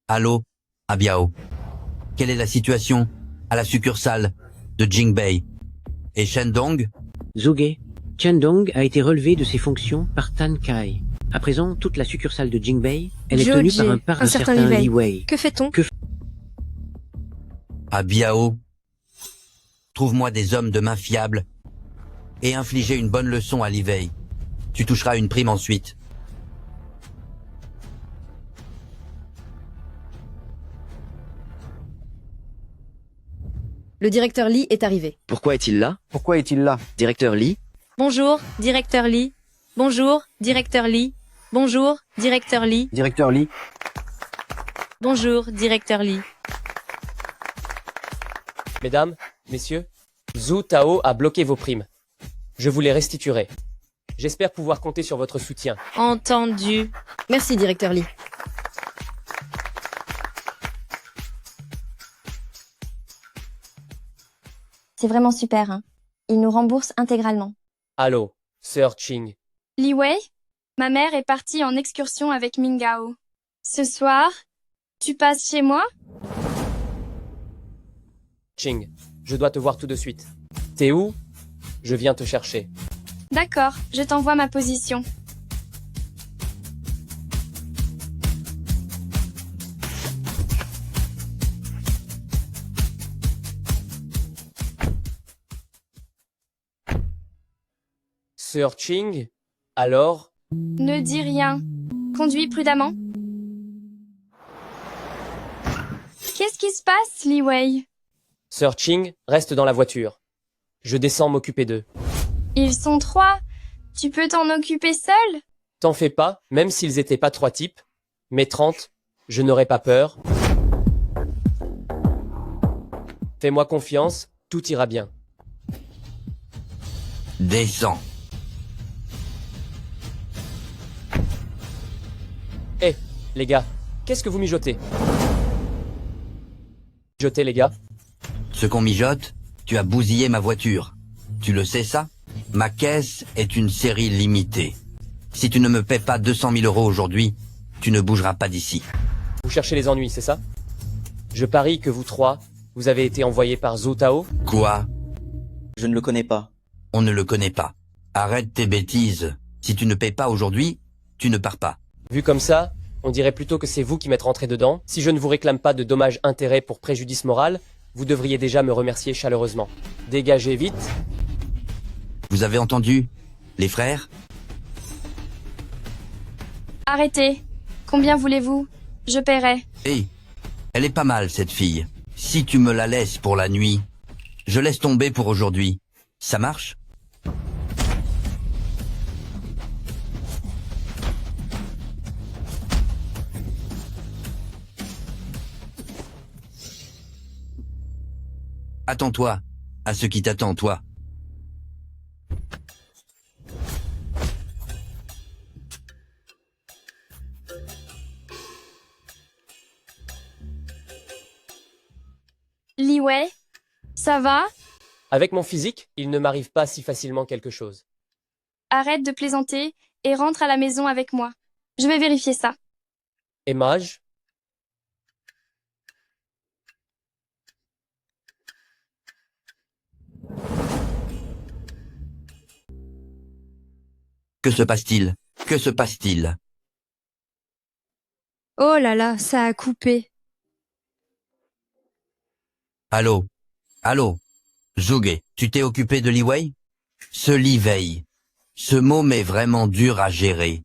Allô, à Biao. Quelle est la situation à la succursale de Jingbei? Et Shendong? Zougé, Shendong a été relevé de ses fonctions par Tan Kai. À présent, toute la succursale de Jingbei, elle est tenue par un certain Li Wei. Que fait-on? À Biao, trouve-moi des hommes de main fiables et infligez une bonne leçon à Li Wei. Tu toucheras une prime ensuite. Le directeur Li est arrivé. Pourquoi est-il là? Pourquoi est-il là? Directeur Li? Bonjour, directeur Li. Bonjour, directeur Li. Bonjour, directeur Li. Directeur Li. Bonjour, directeur Li. Mesdames, messieurs, Zhu Tao a bloqué vos primes. Je vous les restituerai. J'espère pouvoir compter sur votre soutien. Entendu. Merci, directeur Li. C'est vraiment super, hein. Il nous rembourse intégralement. Allô, Sir Ching. Li Wei, ma mère est partie en excursion avec Mingao. Ce soir, tu passes chez moi? Ching, je dois te voir tout de suite. T'es où? Je viens te chercher. D'accord, je t'envoie ma position. Sir Ching, alors? Ne dis rien. Conduis prudemment. Qu'est-ce qui se passe, Li Wei? Sir Ching, reste dans la voiture. Je descends m'occuper d'eux. Ils sont 3. Tu peux t'en occuper seul? T'en fais pas, même s'ils étaient pas 3 types. Mais 30, je n'aurais pas peur. Fais-moi confiance, tout ira bien. Descends. Hé, les gars, qu'est-ce que vous mijotez? Mijotez, les gars? Ce qu'on mijote, tu as bousillé ma voiture. Tu le sais ça? Ma caisse est une série limitée. Si tu ne me paies pas 200 000 € aujourd'hui, tu ne bougeras pas d'ici. Vous cherchez les ennuis, c'est ça? Je parie que vous trois, vous avez été envoyés par Zhou Tao? Quoi? Je ne le connais pas. On ne le connaît pas. Arrête tes bêtises. Si tu ne payes pas aujourd'hui, tu ne pars pas. Vu comme ça, on dirait plutôt que c'est vous qui m'êtes rentré dedans. Si je ne vous réclame pas de dommages-intérêts pour préjudice moral, vous devriez déjà me remercier chaleureusement. Dégagez vite. Vous avez entendu? Les frères? Arrêtez. Combien voulez-vous? Je paierai. Hé, elle est pas mal cette fille. Si tu me la laisses pour la nuit, je laisse tomber pour aujourd'hui. Ça marche? Attends-toi à ce qui t'attend, toi. Li Wei, ça va? Avec mon physique, il ne m'arrive pas si facilement quelque chose. Arrête de plaisanter et rentre à la maison avec moi. Je vais vérifier ça. Et Mage? Que se passe-t-il? Que se passe-t-il? Oh là là, ça a coupé. Allô? Allô? Zhuge, tu t'es occupé de Li Wei? Ce Li Wei. Ce mot m'est vraiment dur à gérer.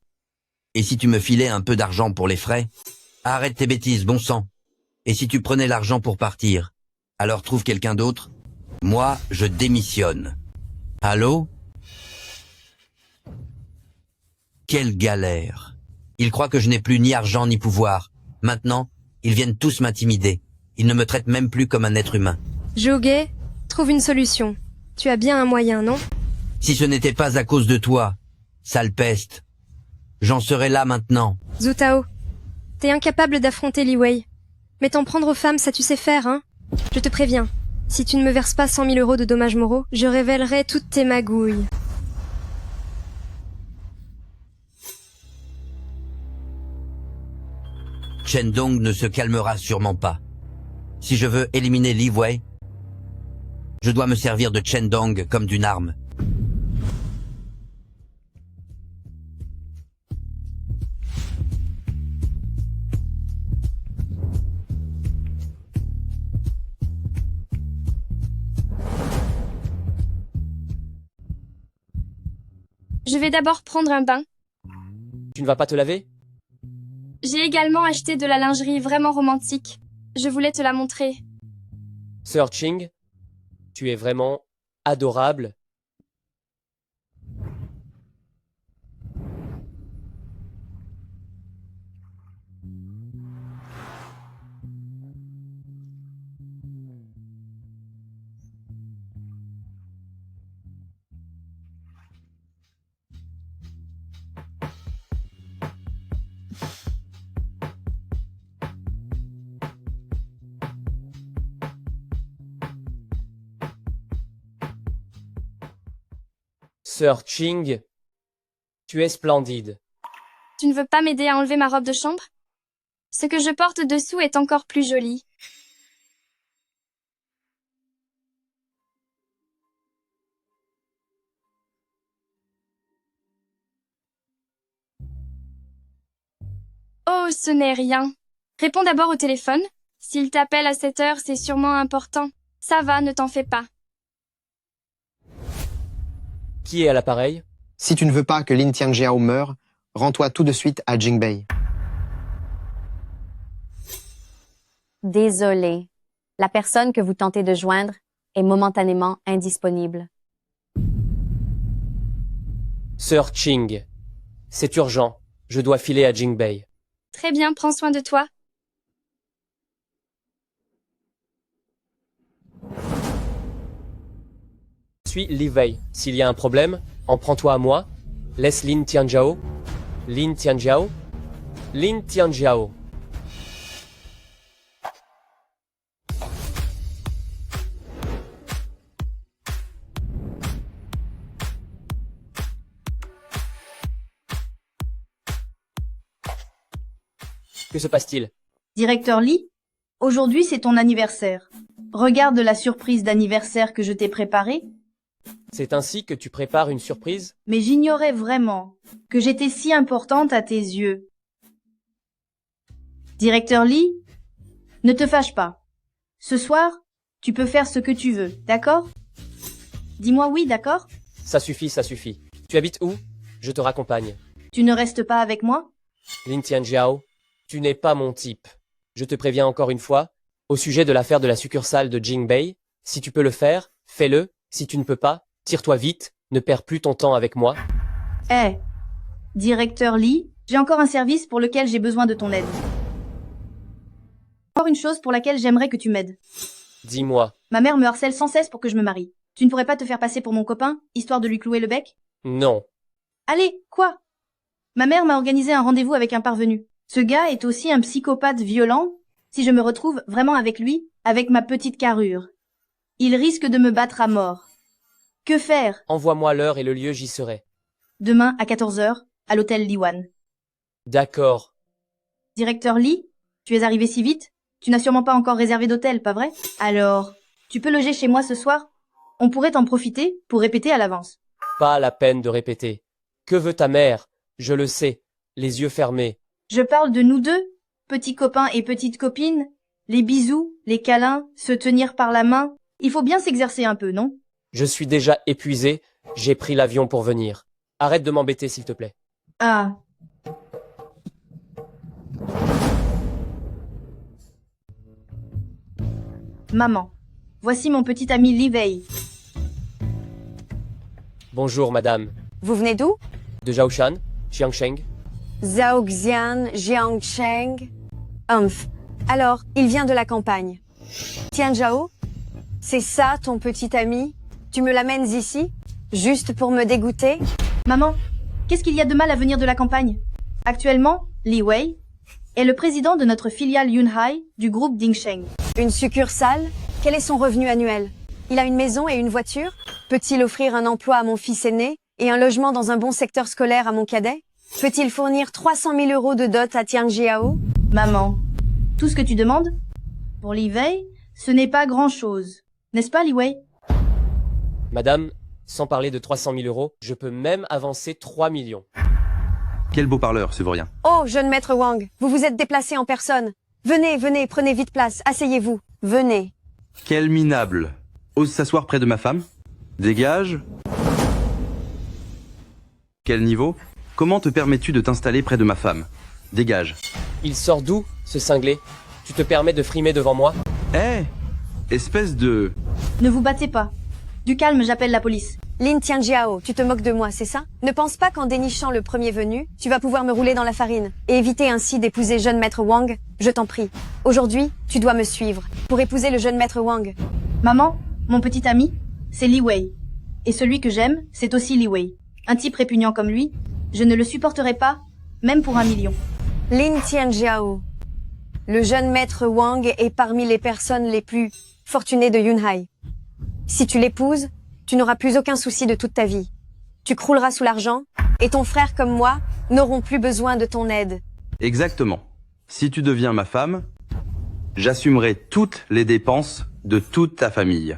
Et si tu me filais un peu d'argent pour les frais? Arrête tes bêtises, bon sang. Et si tu prenais l'argent pour partir? Alors trouve quelqu'un d'autre? Moi, je démissionne. Allô? Quelle galère. Ils croient que je n'ai plus ni argent ni pouvoir. Maintenant, ils viennent tous m'intimider. Ils ne me traitent même plus comme un être humain. Zhuge, trouve une solution. Tu as bien un moyen, non? Si ce n'était pas à cause de toi, sale peste, j'en serais là maintenant. Zhou Tao, t'es incapable d'affronter Li Wei. Mais t'en prendre aux femmes, ça tu sais faire, hein? Je te préviens, si tu ne me verses pas 100 000 € de dommages moraux, je révélerai toutes tes magouilles. Chen Dong ne se calmera sûrement pas. Si je veux éliminer Li Wei, je dois me servir de Chen Dong comme d'une arme. Je vais d'abord prendre un bain. Tu ne vas pas te laver? J'ai également acheté de la lingerie vraiment romantique. Je voulais te la montrer. Sir Ching, tu es vraiment adorable. Sir Ching, tu es splendide. Tu ne veux pas m'aider à enlever ma robe de chambre? Ce que je porte dessous est encore plus joli. Oh, ce n'est rien. Réponds d'abord au téléphone. S'il t'appelle à cette heure, c'est sûrement important. Ça va, ne t'en fais pas. Qui est à l'appareil? Si tu ne veux pas que Lin Tianjiao meure, rends-toi tout de suite à Jingbei. Désolé. La personne que vous tentez de joindre est momentanément indisponible. Sir Ching, c'est urgent. Je dois filer à Jingbei. Très bien, prends soin de toi. Suis Li Wei. S'il y a un problème, en prends-toi à moi. Laisse Lin Tianjiao. Lin Tianjiao. Lin Tianjiao. Que se passe-t-il? Directeur Lee, aujourd'hui c'est ton anniversaire. Regarde la surprise d'anniversaire que je t'ai préparée. C'est ainsi que tu prépares une surprise? Mais j'ignorais vraiment que j'étais si importante à tes yeux. Directeur Lee, ne te fâche pas. Ce soir, tu peux faire ce que tu veux, d'accord? Dis-moi oui, d'accord? Ça suffit, ça suffit. Tu habites où? Je te raccompagne. Tu ne restes pas avec moi? Lin Tianjiao, tu n'es pas mon type. Je te préviens encore une fois, au sujet de l'affaire de la succursale de Jingbei, si tu peux le faire, fais-le. Si tu ne peux pas, tire-toi vite, ne perds plus ton temps avec moi. Directeur Lee, j'ai encore un service pour lequel j'ai besoin de ton aide. Encore une chose pour laquelle j'aimerais que tu m'aides. Dis-moi. Ma mère me harcèle sans cesse pour que je me marie. Tu ne pourrais pas te faire passer pour mon copain, histoire de lui clouer le bec? Non. Allez, quoi? Ma mère m'a organisé un rendez-vous avec un parvenu. Ce gars est aussi un psychopathe violent. Si je me retrouve vraiment avec lui, avec ma petite carrure, il risque de me battre à mort. Que faire? Envoie-moi l'heure et le lieu, j'y serai. Demain à 14h, à l'hôtel Liwan. D'accord. Directeur Lee, tu es arrivé si vite? Tu n'as sûrement pas encore réservé d'hôtel, pas vrai? Alors, tu peux loger chez moi ce soir? On pourrait en profiter pour répéter à l'avance. Pas la peine de répéter. Que veut ta mère? Je le sais, les yeux fermés. Je parle de nous deux, petits copains et petites copines. Les bisous, les câlins, se tenir par la main. Il faut bien s'exercer un peu, non? Je suis déjà épuisé, j'ai pris l'avion pour venir. Arrête de m'embêter, s'il te plaît. Ah. Maman, voici mon petit ami Li Wei. Bonjour, madame. Vous venez d'où? De Zhaoshan, Xiangsheng. Zhaoxian, Jiangcheng. Alors, il vient de la campagne. Tianjiao, c'est ça ton petit ami? Tu me l'amènes ici? Juste pour me dégoûter? Maman, qu'est-ce qu'il y a de mal à venir de la campagne? Actuellement, Li Wei est le président de notre filiale Yunhai du groupe Dingsheng. Une succursale? Quel est son revenu annuel? Il a une maison et une voiture? Peut-il offrir un emploi à mon fils aîné et un logement dans un bon secteur scolaire à mon cadet? Peut-il fournir 300 000 € de dot à Tianjiao? Maman, tout ce que tu demandes? Pour Li Wei, ce n'est pas grand-chose. N'est-ce pas, Li Wei? Madame, sans parler de 300 000 €, je peux même avancer 3 millions. Quel beau parleur, ce vaurien. Oh, jeune maître Wang, vous vous êtes déplacé en personne. Venez, venez, prenez vite place, asseyez-vous. Venez. Quel minable. Ose s'asseoir près de ma femme? Dégage. Quel niveau? Comment te permets-tu de t'installer près de ma femme? Dégage. Il sort d'où, ce cinglé? Tu te permets de frimer devant moi? Espèce de... Ne vous battez pas. Du calme, j'appelle la police. Lin Tianjiao, tu te moques de moi, c'est ça? Ne pense pas qu'en dénichant le premier venu, tu vas pouvoir me rouler dans la farine et éviter ainsi d'épouser jeune maître Wang, je t'en prie. Aujourd'hui, tu dois me suivre pour épouser le jeune maître Wang. Maman, mon petit ami, c'est Li Wei. Et celui que j'aime, c'est aussi Li Wei. Un type répugnant comme lui, je ne le supporterai pas, même pour 1 million. Lin Tianjiao, le jeune maître Wang est parmi les personnes les plus fortunées de Yunhai. Si tu l'épouses, tu n'auras plus aucun souci de toute ta vie. Tu crouleras sous l'argent, et ton frère comme moi n'auront plus besoin de ton aide. Exactement. Si tu deviens ma femme, j'assumerai toutes les dépenses de toute ta famille.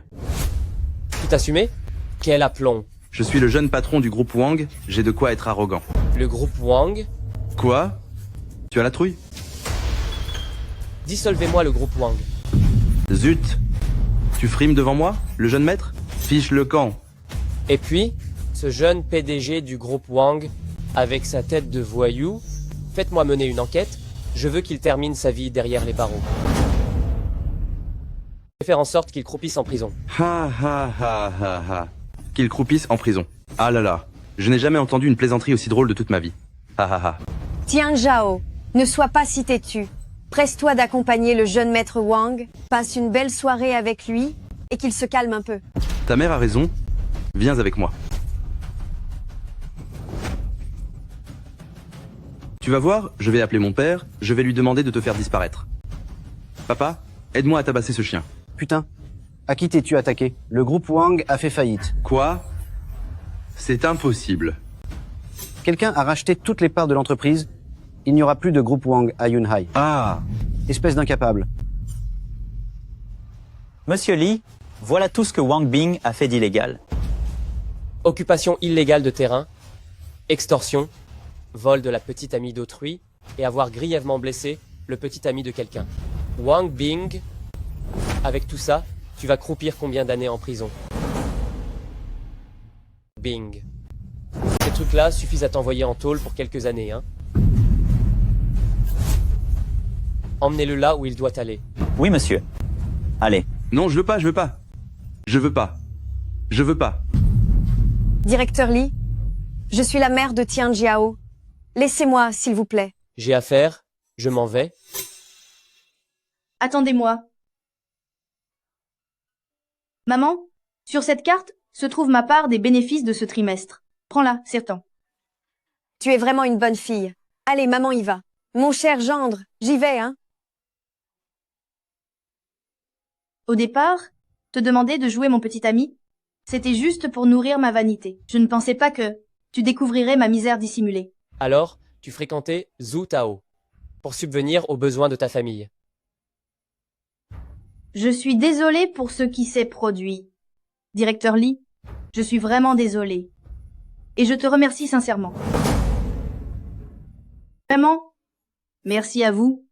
Tout assumé? Quel aplomb. Je suis le jeune patron du groupe Wang, j'ai de quoi être arrogant. Le groupe Wang? Quoi? Tu as la trouille? Dissolvez-moi le groupe Wang. Zut! Tu frimes devant moi, le jeune maître? Fiche le camp. Et puis, ce jeune PDG du groupe Wang, avec sa tête de voyou, faites-moi mener une enquête, je veux qu'il termine sa vie derrière les barreaux. Je vais faire en sorte qu'il croupisse en prison. Qu'il croupisse en prison. Ah là là, je n'ai jamais entendu une plaisanterie aussi drôle de toute ma vie. Tianjiao, ne sois pas si têtu. Presse-toi d'accompagner le jeune maître Wang, passe une belle soirée avec lui, et qu'il se calme un peu. Ta mère a raison, viens avec moi. Tu vas voir, je vais appeler mon père, je vais lui demander de te faire disparaître. Papa, aide-moi à tabasser ce chien. Putain, à qui t'es-tu attaqué? Le groupe Wang a fait faillite. Quoi? C'est impossible. Quelqu'un a racheté toutes les parts de l'entreprise Il n'y aura plus de groupe Wang à Yunhai. Ah. Espèce d'incapable. Monsieur Lee, voilà tout ce que Wang Bing a fait d'illégal. Occupation illégale de terrain, extorsion, vol de la petite amie d'autrui et avoir grièvement blessé le petit ami de quelqu'un. Wang Bing, avec tout ça, tu vas croupir combien d'années en prison? Bing. Ces trucs-là suffisent à t'envoyer en tôle pour quelques années, hein. Emmenez-le là où il doit aller. Oui, monsieur. Allez. Non, je veux pas. Je veux pas. Directeur Lee, je suis la mère de Tian Jiao. Laissez-moi, s'il vous plaît. J'ai affaire, je m'en vais. Attendez-moi. Maman, sur cette carte se trouve ma part des bénéfices de ce trimestre. Prends-la, Sertan. Tu es vraiment une bonne fille. Allez, maman y va. Mon cher gendre, j'y vais, hein. Au départ, te demander de jouer mon petit ami, c'était juste pour nourrir ma vanité. Je ne pensais pas que tu découvrirais ma misère dissimulée. Alors, tu fréquentais Zhu Tao pour subvenir aux besoins de ta famille. Je suis désolée pour ce qui s'est produit. Directeur Lee, je suis vraiment désolée. Et je te remercie sincèrement. Vraiment, merci à vous.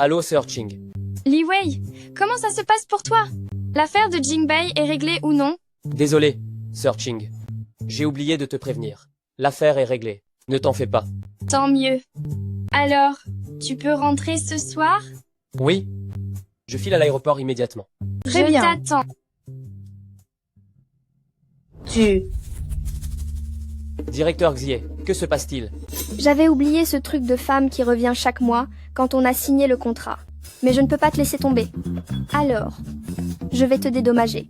Allô, Searching. Li Wei, comment ça se passe pour toi? L'affaire de Jingbei est réglée ou non? Désolé, Searching. J'ai oublié de te prévenir. L'affaire est réglée. Ne t'en fais pas. Tant mieux. Alors, tu peux rentrer ce soir? Oui. Je file à l'aéroport immédiatement. Très bien. Je t'attends. Directeur Xie, que se passe-t-il? J'avais oublié ce truc de femme qui revient chaque mois quand on a signé le contrat. Mais je ne peux pas te laisser tomber. Alors, je vais te dédommager.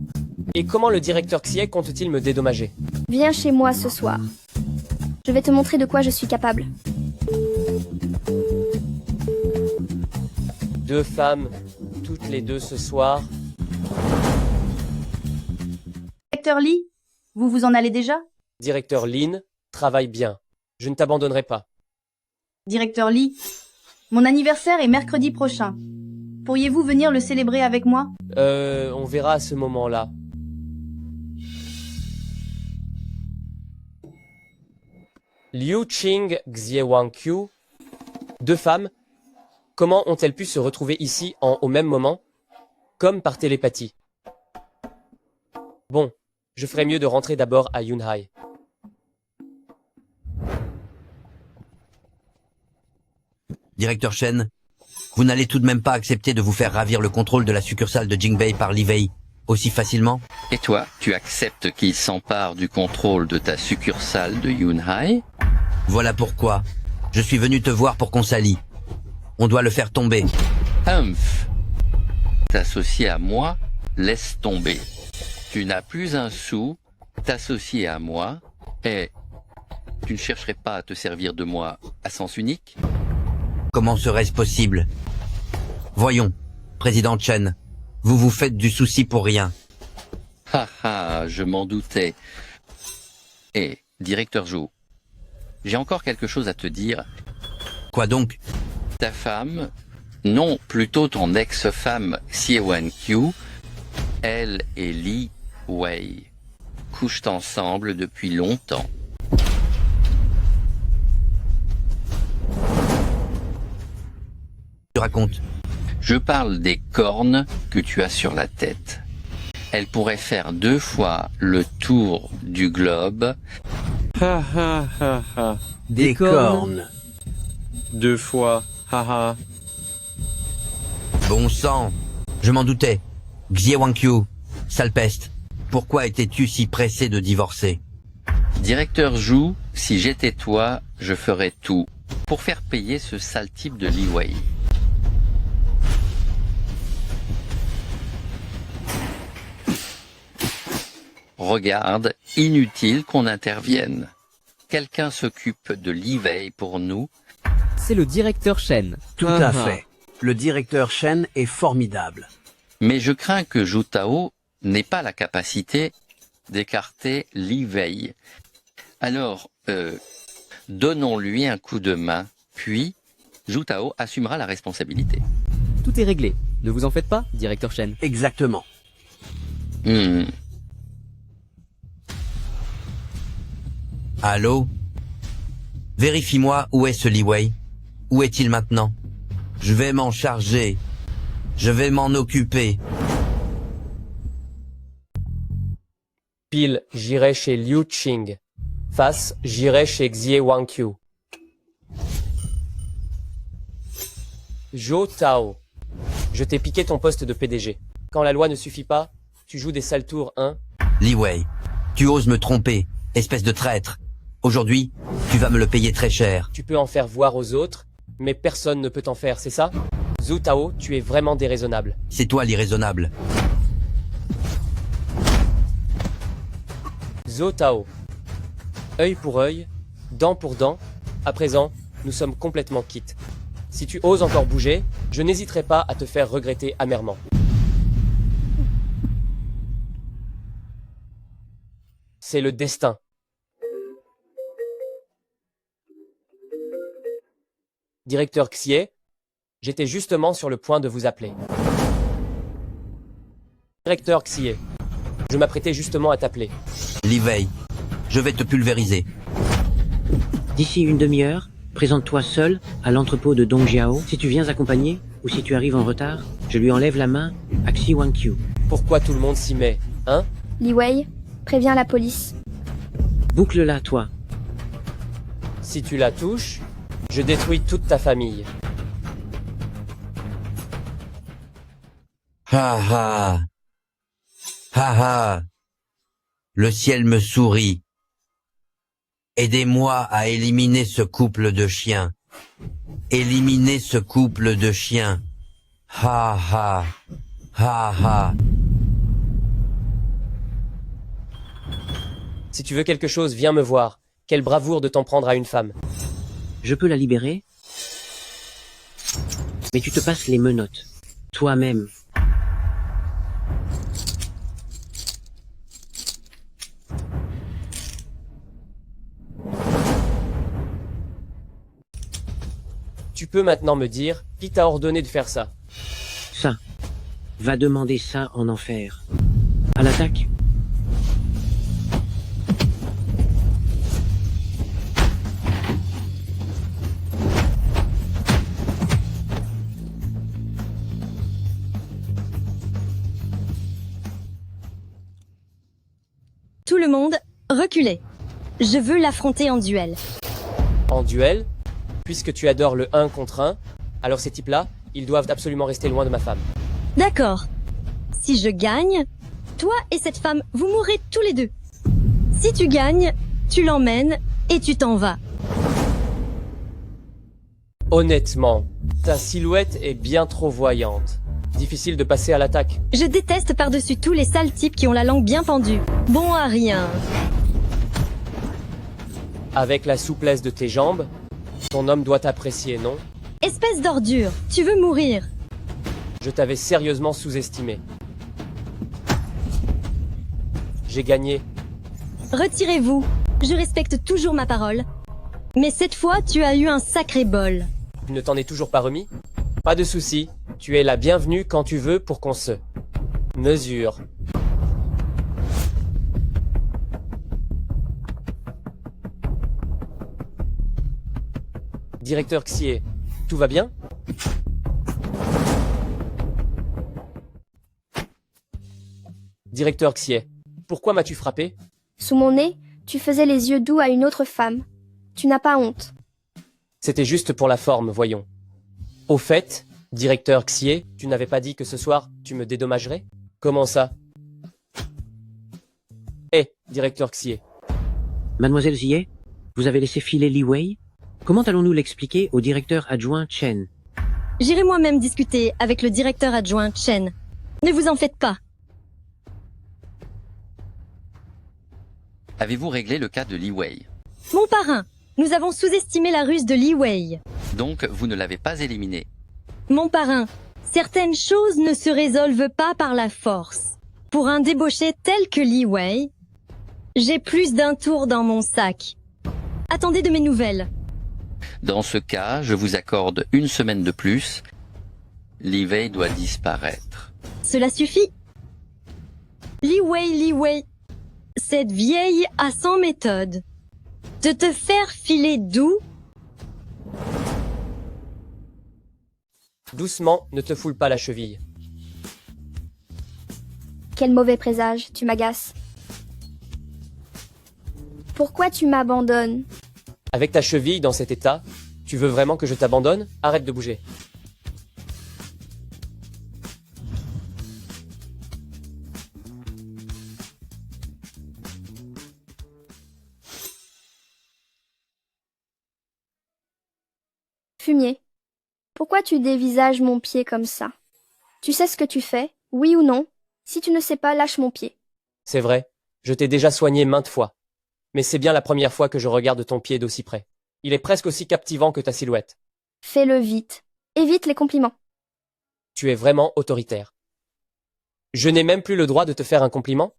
Et comment le directeur Xie compte-t-il me dédommager? Viens chez moi ce soir. Je vais te montrer de quoi je suis capable. 2 femmes, toutes les 2 ce soir. Directeur Lee, vous vous en allez déjà? Directeur Lin, travaille bien. Je ne t'abandonnerai pas. Directeur Lee, mon anniversaire est mercredi prochain. Pourriez-vous venir le célébrer avec moi? On verra à ce moment-là. Liu Qing, Xie Wangqiu, 2 femmes, comment ont-elles pu se retrouver ici au même moment, comme par télépathie? Bon, je ferais mieux de rentrer d'abord à Yunhai. Directeur Shen, vous n'allez tout de même pas accepter de vous faire ravir le contrôle de la succursale de Jingbei par Li Wei aussi facilement? Et toi, tu acceptes qu'il s'empare du contrôle de ta succursale de Yunhai? Voilà pourquoi. Je suis venu te voir pour qu'on s'allie. On doit le faire tomber. Humph. T'associer à moi, laisse tomber. Tu n'as plus un sou, t'associer à moi, et tu ne chercherais pas à te servir de moi à sens unique? Comment serait-ce possible? Voyons, Président Chen, vous vous faites du souci pour rien. Ha ha, je m'en doutais. Et, directeur Zhou, j'ai encore quelque chose à te dire. Quoi donc? Ta femme, non, plutôt ton ex-femme Xie Wangqiu, elle et Li Wei, couchent ensemble depuis longtemps. Tu racontes? Je parle des cornes que tu as sur la tête. Elle pourrait faire 2 fois le tour du globe. Ha ha ha ha. Des cornes. 2 fois, haha. Bon sang, je m'en doutais. Xie Wangqiu, sale peste, pourquoi étais-tu si pressé de divorcer? Directeur Zhou, si j'étais toi, je ferais tout pour faire payer ce sale type de Li Wei. Regarde, inutile qu'on intervienne. Quelqu'un s'occupe de Li Wei pour nous. C'est le directeur Shen. Tout à fait. Le directeur Shen est formidable. Mais je crains que Zhu Tao n'ait pas la capacité d'écarter Li Wei. Alors, donnons-lui un coup de main, puis Zhu Tao assumera la responsabilité. Tout est réglé. Ne vous en faites pas, directeur Chen. Exactement. Allô? Vérifie-moi où est ce Li Wei. Où est-il maintenant? Je vais m'en charger. Je vais m'en occuper. Pile, j'irai chez Liu Qing. Face, j'irai chez Xie Wangqiu. Zhou Tao. Je t'ai piqué ton poste de PDG. Quand la loi ne suffit pas, tu joues des sales tours, hein? Li Wei, tu oses me tromper, espèce de traître. Aujourd'hui, tu vas me le payer très cher. Tu peux en faire voir aux autres, mais personne ne peut t'en faire, c'est ça? Zhou Tao, tu es vraiment déraisonnable. C'est toi l'irraisonnable. Zhou Tao. Œil pour œil, dent pour dent. À présent, nous sommes complètement quittes. Si tu oses encore bouger, je n'hésiterai pas à te faire regretter amèrement. C'est le destin. Directeur Xie, j'étais justement sur le point de vous appeler. Directeur Xie, je m'apprêtais justement à t'appeler. Li Wei, je vais te pulvériser. D'ici une demi-heure, présente-toi seul à l'entrepôt de Dong Jiao. Si tu viens accompagné, ou si tu arrives en retard, je lui enlève la main à Xie Wangqiu. Pourquoi tout le monde s'y met, hein? Li Wei, préviens la police. Boucle-la, toi. Si tu la touches, je détruis toute ta famille. Ha ha. Ha ha. Le ciel me sourit. Aidez-moi à éliminer ce couple de chiens. Éliminez ce couple de chiens. Ha ha. Ha ha. Si tu veux quelque chose, viens me voir. Quelle bravoure de t'en prendre à une femme. Je peux la libérer, mais tu te passes les menottes, toi-même. Tu peux maintenant me dire qui t'a ordonné de faire ça? Ça. Va demander ça en enfer. À l'attaque. Tout le monde, reculez. Je veux l'affronter en duel. En duel? Puisque tu adores le 1 contre 1, alors ces types-là, ils doivent absolument rester loin de ma femme. D'accord. Si je gagne, toi et cette femme, vous mourrez tous les deux. Si tu gagnes, tu l'emmènes et tu t'en vas. Honnêtement, ta silhouette est bien trop voyante. Difficile de passer à l'attaque. Je déteste par-dessus tout les sales types qui ont la langue bien pendue. Bon à rien. Avec la souplesse de tes jambes, ton homme doit t'apprécier, non? Espèce d'ordure, tu veux mourir. Je t'avais sérieusement sous-estimé. J'ai gagné. Retirez-vous. Je respecte toujours ma parole. Mais cette fois, tu as eu un sacré bol. Tu ne t'en es toujours pas remis? Pas de souci. Tu es la bienvenue quand tu veux pour qu'on se mesure. Directeur Xie, tout va bien? Directeur Xie, pourquoi m'as-tu frappé? Sous mon nez, tu faisais les yeux doux à une autre femme. Tu n'as pas honte. C'était juste pour la forme, voyons. Au fait, directeur Xie, tu n'avais pas dit que ce soir, tu me dédommagerais? Comment ça? Hé, directeur Xie. Mademoiselle Xie, vous avez laissé filer Li Wei? Comment allons-nous l'expliquer au directeur adjoint Chen? J'irai moi-même discuter avec le directeur adjoint Chen. Ne vous en faites pas. Avez-vous réglé le cas de Li Wei? Mon parrain, nous avons sous-estimé la ruse de Li Wei. Donc, vous ne l'avez pas éliminé. Mon parrain, Certaines choses ne se résolvent pas par la force. Pour un débauché tel que Li Wei, j'ai plus d'un tour dans mon sac. Attendez de mes nouvelles. Dans ce cas, je vous accorde 1 semaine de plus. Li Wei doit disparaître. Cela suffit. Li Wei, cette vieille a 100 méthodes. De te faire filer d'où? Doucement, ne te foule pas la cheville. Quel mauvais présage, tu m'agaces. Pourquoi tu m'abandonnes? Avec ta cheville dans cet état, tu veux vraiment que je t'abandonne? Arrête de bouger. Fumier, pourquoi tu dévisages mon pied comme ça? Tu sais ce que tu fais, oui ou non? Si tu ne sais pas, lâche mon pied. C'est vrai, je t'ai déjà soigné maintes fois. Mais c'est bien la première fois que je regarde ton pied d'aussi près. Il est presque aussi captivant que ta silhouette. Fais-le vite. Évite les compliments. Tu es vraiment autoritaire. Je n'ai même plus le droit de te faire un compliment?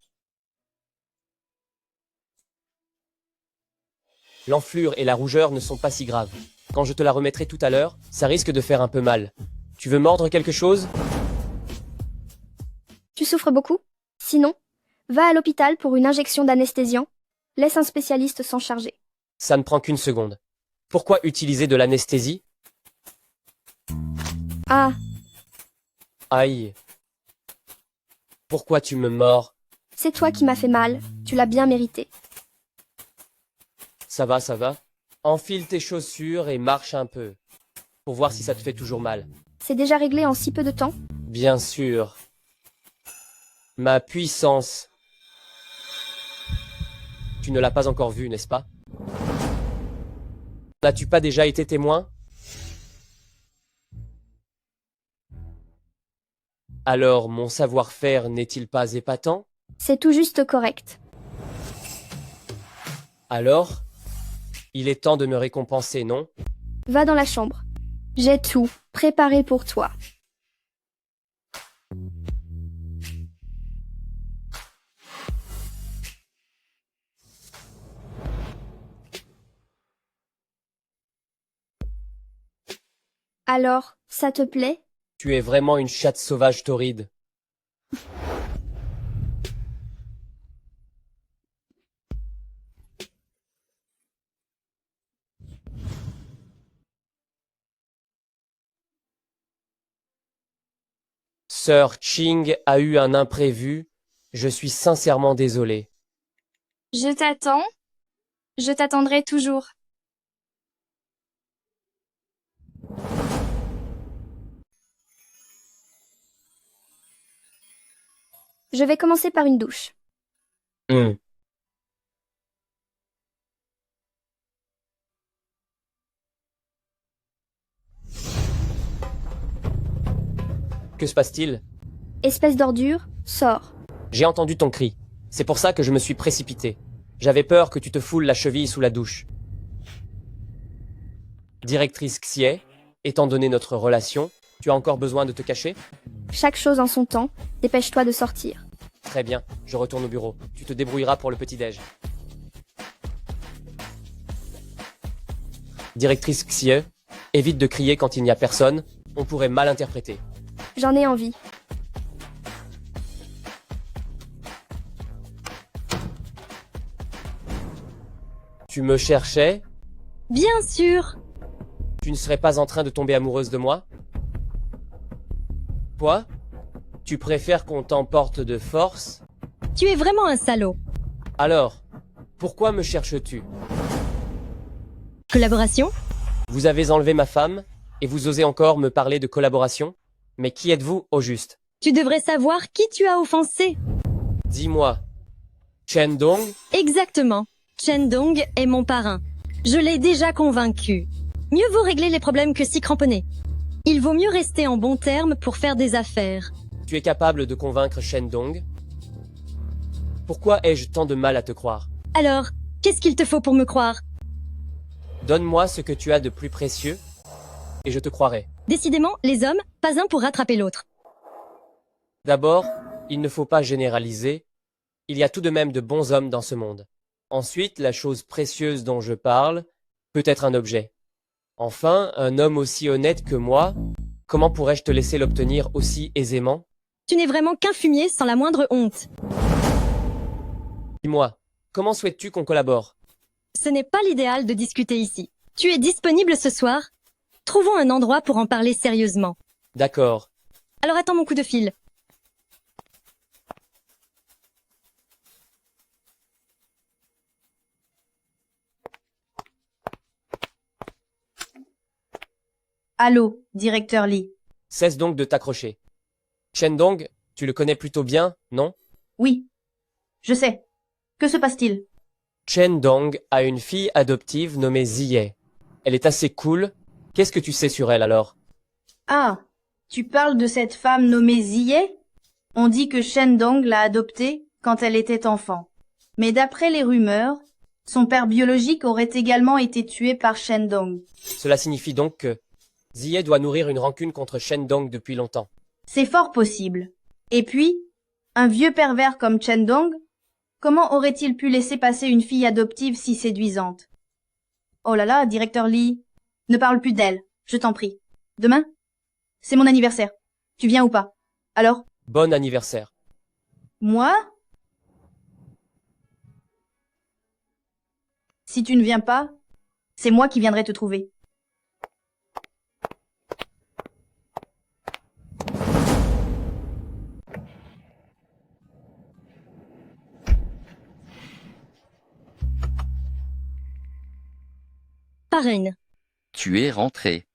L'enflure et la rougeur ne sont pas si graves. Quand je te la remettrai tout à l'heure, ça risque de faire un peu mal. Tu veux mordre quelque chose? Tu souffres beaucoup? Sinon, va à l'hôpital pour une injection d'anesthésiant. Laisse un spécialiste s'en charger. Ça ne prend qu'une seconde. Pourquoi utiliser de l'anesthésie? Ah, Aïe. Pourquoi tu me mords? c'est toi qui m'as fait mal. Tu l'as bien mérité. Ça va, ça va. Enfile tes chaussures et marche un peu. Pour voir si ça te fait toujours mal. C'est déjà réglé en si peu de temps? Bien sûr. Ma puissance. Tu ne l'as pas encore vue, n'est-ce pas? N'as-tu pas déjà été témoin? Alors, mon savoir-faire n'est-il pas épatant? C'est tout juste correct. Alors, il est temps de me récompenser, non? Va dans la chambre. J'ai tout préparé pour toi. Alors, ça te plaît? Tu es vraiment une chatte sauvage torride. Sir Ching a eu un imprévu. Je suis sincèrement désolé. Je t'attends. Je t'attendrai toujours. Je vais commencer par une douche. Que se passe-t-il? Espèce d'ordure, sors. J'ai entendu ton cri. C'est pour ça que je me suis précipité. J'avais peur que tu te foules la cheville sous la douche. Directrice Xie, étant donné notre relation, tu as encore besoin de te cacher? Chaque chose en son temps. Dépêche-toi de sortir. Très bien, je retourne au bureau. Tu te débrouilleras pour le petit-déj. Directrice Xie, évite de crier quand il n'y a personne. On pourrait mal interpréter. J'en ai envie. Tu me cherchais? Bien sûr. Tu ne serais pas en train de tomber amoureuse de moi? Quoi? Tu préfères qu'on t'emporte de force? Tu es vraiment un salaud. Alors, pourquoi me cherches-tu? Collaboration? Vous avez enlevé ma femme, et vous osez encore me parler de collaboration? Mais qui êtes-vous, au juste? Tu devrais savoir qui tu as offensé. Dis-moi. Chen Dong? Exactement. Chen Dong est mon parrain. Je l'ai déjà convaincu. Mieux vaut régler les problèmes que s'y cramponner. Il vaut mieux rester en bons termes pour faire des affaires. Tu es capable de convaincre Chen Dong? Pourquoi ai-je tant de mal à te croire? Alors, qu'est-ce qu'il te faut pour me croire? Donne-moi ce que tu as de plus précieux, et je te croirai. Décidément, les hommes, pas un pour rattraper l'autre. D'abord, il ne faut pas généraliser. Il y a tout de même de bons hommes dans ce monde. Ensuite, la chose précieuse dont je parle peut être un objet. Enfin, un homme aussi honnête que moi, comment pourrais-je te laisser l'obtenir aussi aisément? Tu n'es vraiment qu'un fumier sans la moindre honte. Dis-moi, comment souhaites-tu qu'on collabore? Ce n'est pas l'idéal de discuter ici. Tu es disponible ce soir? Trouvons un endroit pour en parler sérieusement. D'accord. Alors attends mon coup de fil. Allô, directeur Lee. Cesse donc de t'accrocher. Shendong, tu le connais plutôt bien, non? Oui. Je sais. Que se passe-t-il? Shendong a une fille adoptive nommée Ziye. Elle est assez cool. Qu'est-ce que tu sais sur elle alors? Ah, tu parles de cette femme nommée Ziye? On dit que Shendong l'a adoptée quand elle était enfant. Mais d'après les rumeurs, son père biologique aurait également été tué par Shendong. Cela signifie donc que Ziye doit nourrir une rancune contre Shendong depuis longtemps. C'est fort possible. Et puis, un vieux pervers comme Shendong, comment aurait-il pu laisser passer une fille adoptive si séduisante? Oh là là, directeur Lee, ne parle plus d'elle, je t'en prie. Demain? C'est mon anniversaire. Tu viens ou pas? Alors? Bon anniversaire. Moi? Si tu ne viens pas, c'est moi qui viendrai te trouver. Parraine. Tu es rentré.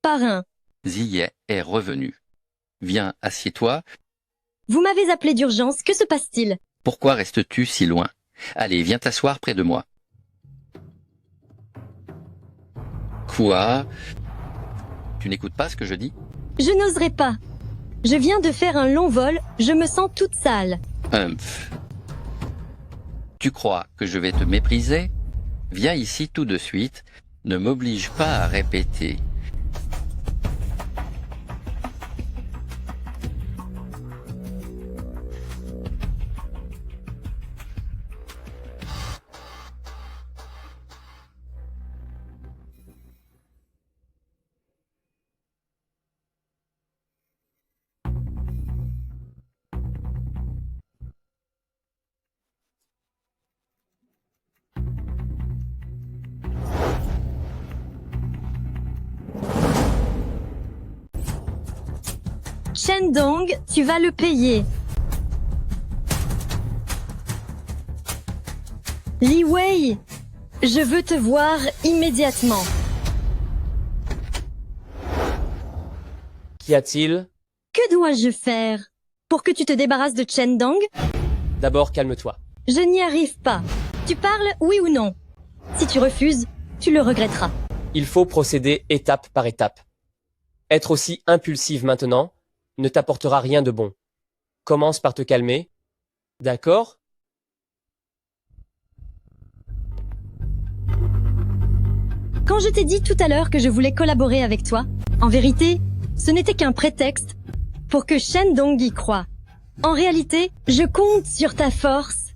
Parrain. Ziye est revenu. Viens, assieds-toi. Vous m'avez appelé d'urgence, que se passe-t-il? Pourquoi restes-tu si loin? Allez, viens t'asseoir près de moi. Quoi? Tu n'écoutes pas ce que je dis? Je n'oserais pas. Je viens de faire un long vol, je me sens toute sale. Humph. Tu crois que je vais te mépriser? Viens ici tout de suite. Ne m'oblige pas à répéter. Shendong, tu vas le payer. Li Wei, je veux te voir immédiatement. Qu'y a-t-il? Que dois-je faire pour que tu te débarrasses de Shendong? D'abord, calme-toi. Je n'y arrive pas. Tu parles, oui ou non? Si tu refuses, tu le regretteras. Il faut procéder étape par étape. Être aussi impulsive maintenant ne t'apportera rien de bon. Commence par te calmer. D'accord? Quand je t'ai dit tout à l'heure que je voulais collaborer avec toi, en vérité, ce n'était qu'un prétexte pour que Shendong y croie. En réalité, je compte sur ta force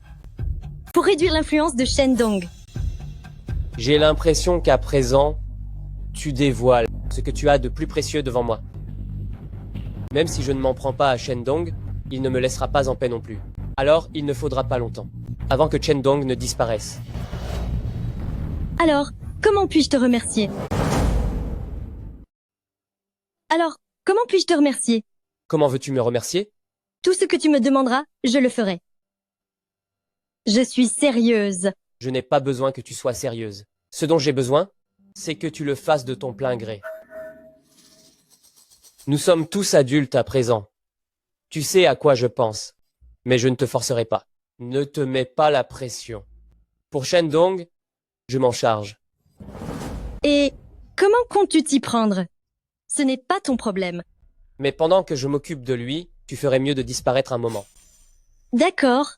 pour réduire l'influence de Shendong. J'ai l'impression qu'à présent, tu dévoiles ce que tu as de plus précieux devant moi. Même si je ne m'en prends pas à Shendong, il ne me laissera pas en paix non plus. Alors, il ne faudra pas longtemps, avant que Shendong ne disparaisse. Alors, comment puis-je te remercier? Comment veux-tu me remercier? Tout ce que tu me demanderas, je le ferai. Je suis sérieuse. Je n'ai pas besoin que tu sois sérieuse. Ce dont j'ai besoin, c'est que tu le fasses de ton plein gré. Nous sommes tous adultes à présent. Tu sais à quoi je pense, mais je ne te forcerai pas. Ne te mets pas la pression. Pour Shendong, je m'en charge. Et comment comptes-tu t'y prendre? Ce n'est pas ton problème. Mais pendant que je m'occupe de lui, tu ferais mieux de disparaître un moment. D'accord.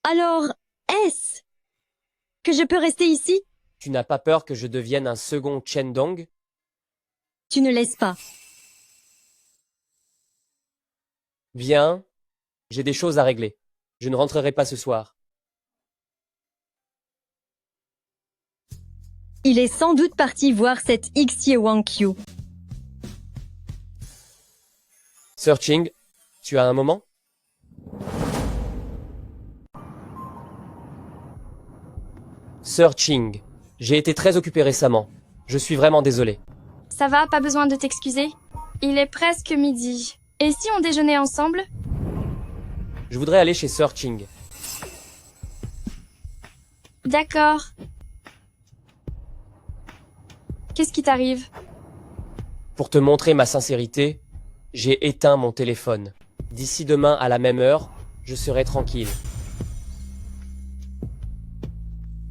Alors, est-ce que je peux rester ici? Tu n'as pas peur que je devienne un second Chen Dong? Tu ne laisses pas. Viens, j'ai des choses à régler. Je ne rentrerai pas ce soir. Il est sans doute parti voir cette Xie Wang Qiu. Searching, tu as un moment? Searching, j'ai été très occupé récemment. Je suis vraiment désolé. Ça va, pas besoin de t'excuser. Il est presque midi. Et si on déjeunait ensemble? Je voudrais aller chez Searching. D'accord. Qu'est-ce qui t'arrive? Pour te montrer ma sincérité, j'ai éteint mon téléphone. D'ici demain à la même heure, je serai tranquille.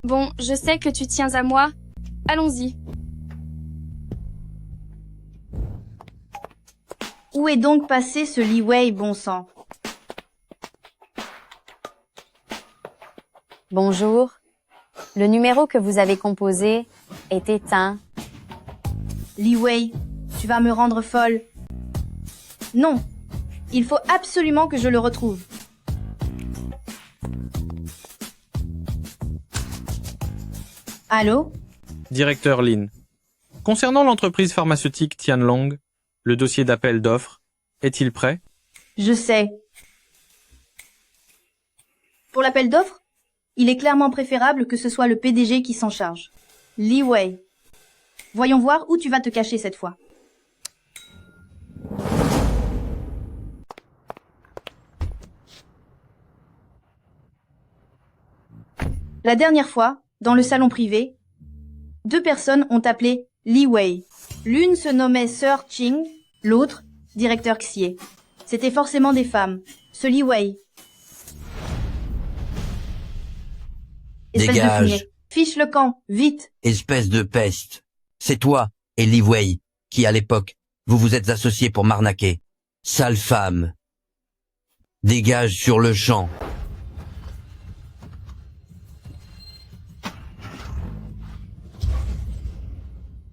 Bon, je sais que tu tiens à moi. Allons-y. Où est donc passé ce Li Wei, bon sang? Bonjour. Le numéro que vous avez composé est éteint. Li Wei, tu vas me rendre folle. Non, il faut absolument que je le retrouve. Allô? Directeur Lin. Concernant l'entreprise pharmaceutique Tianlong, le dossier d'appel d'offres, est-il prêt? Je sais. Pour l'appel d'offres, il est clairement préférable que ce soit le PDG qui s'en charge. Li Wei. Voyons voir où tu vas te cacher cette fois. La dernière fois, dans le salon privé, 2 personnes ont appelé Li Wei. L'une se nommait Sir Ching, l'autre, directeur Xie. C'était forcément des femmes. Ce Li Wei. Espèce de Dégage. fumier. Fiche le camp, vite. Espèce de peste. C'est toi et Li Wei qui, à l'époque, vous vous êtes associés pour m'arnaquer. Sale femme. Dégage sur le champ.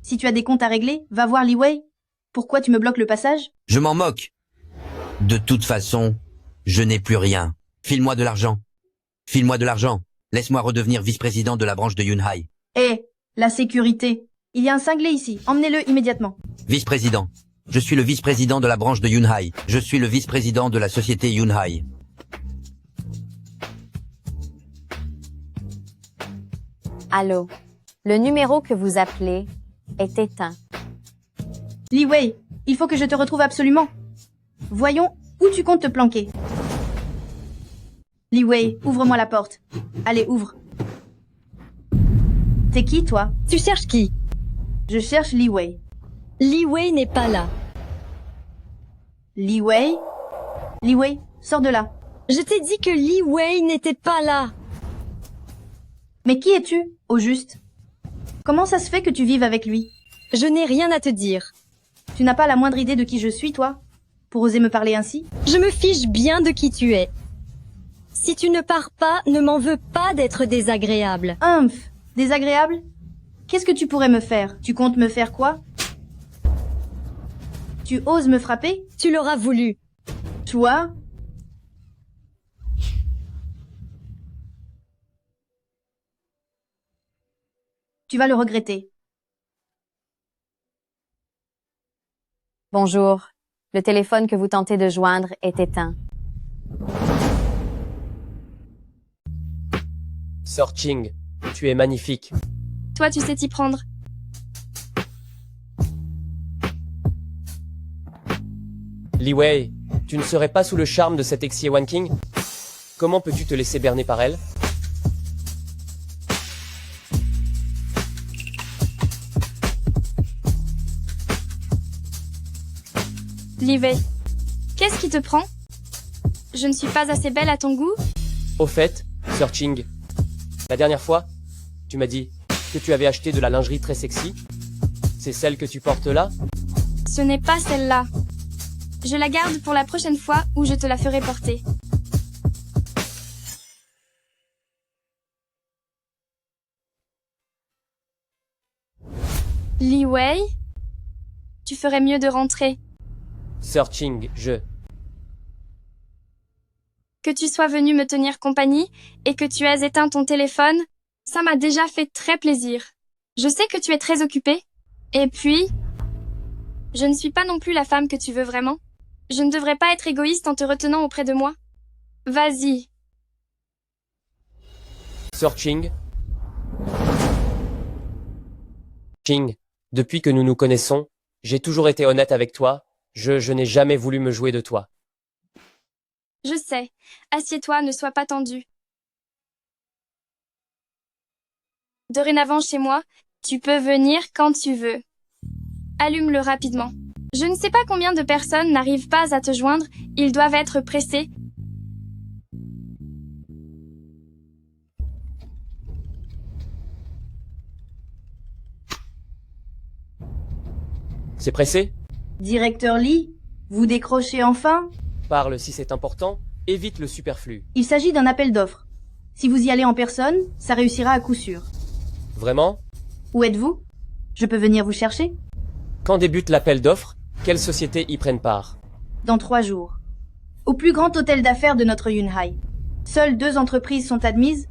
Si tu as des comptes à régler, va voir Li Wei. Pourquoi tu me bloques le passage? Je m'en moque. De toute façon, je n'ai plus rien. File-moi de l'argent. File-moi de l'argent. Laisse-moi redevenir vice-président de la branche de Yunhai. Hé, la sécurité. Il y a un cinglé ici. Emmenez-le immédiatement. Vice-président. Je suis le vice-président de la branche de Yunhai. Je suis le vice-président de la société Yunhai. Allô. Le numéro que vous appelez est éteint. Li Wei, il faut que je te retrouve absolument. Voyons où tu comptes te planquer. Li Wei, ouvre-moi la porte. Allez, ouvre. T'es qui, toi? Tu cherches qui? Je cherche Li Wei. Li Wei n'est pas là. Li Wei? Li Wei, sors de là. Je t'ai dit que Li Wei n'était pas là. Mais qui es-tu, au juste? Comment ça se fait que tu vives avec lui? Je n'ai rien à te dire. Tu n'as pas la moindre idée de qui je suis, toi? Pour oser me parler ainsi? Je me fiche bien de qui tu es. Si tu ne pars pas, ne m'en veux pas d'être désagréable. Humph, désagréable? Qu'est-ce que tu pourrais me faire? Tu comptes me faire quoi? Tu oses me frapper? Tu l'auras voulu. Toi? Tu vas le regretter. Bonjour. Le téléphone que vous tentez de joindre est éteint. Searching, tu es magnifique. Toi, tu sais t'y prendre. Li Wei, tu ne serais pas sous le charme de cette Xie Wan King? Comment peux-tu te laisser berner par elle? Li Wei, qu'est-ce qui te prend? Je ne suis pas assez belle à ton goût? Au fait, Searching, la dernière fois, tu m'as dit que tu avais acheté de la lingerie très sexy. C'est celle que tu portes là? Ce n'est pas celle-là. Je la garde pour la prochaine fois où je te la ferai porter. Li Wei? Tu ferais mieux de rentrer. Searching, Que tu sois venu me tenir compagnie et que tu aies éteint ton téléphone, ça m'a déjà fait très plaisir. Je sais que tu es très occupé. Et puis, je ne suis pas non plus la femme que tu veux vraiment. Je ne devrais pas être égoïste en te retenant auprès de moi. Vas-y. Searching. Depuis que nous nous connaissons, j'ai toujours été honnête avec toi. Je n'ai jamais voulu me jouer de toi. Je sais. Assieds-toi, ne sois pas tendu. Dorénavant chez moi, tu peux venir quand tu veux. Allume-le rapidement. Je ne sais pas combien de personnes n'arrivent pas à te joindre, ils doivent être pressés. C'est pressé? Directeur Lee, vous décrochez enfin? Parle si c'est important, évite le superflu. Il s'agit d'un appel d'offres. Si vous y allez en personne, ça réussira à coup sûr. Vraiment? Où êtes-vous? Je peux venir vous chercher? Quand débute l'appel d'offres, quelles sociétés y prennent part? Dans 3 jours. Au plus grand hôtel d'affaires de notre Yunhai. Seules 2 entreprises sont admises.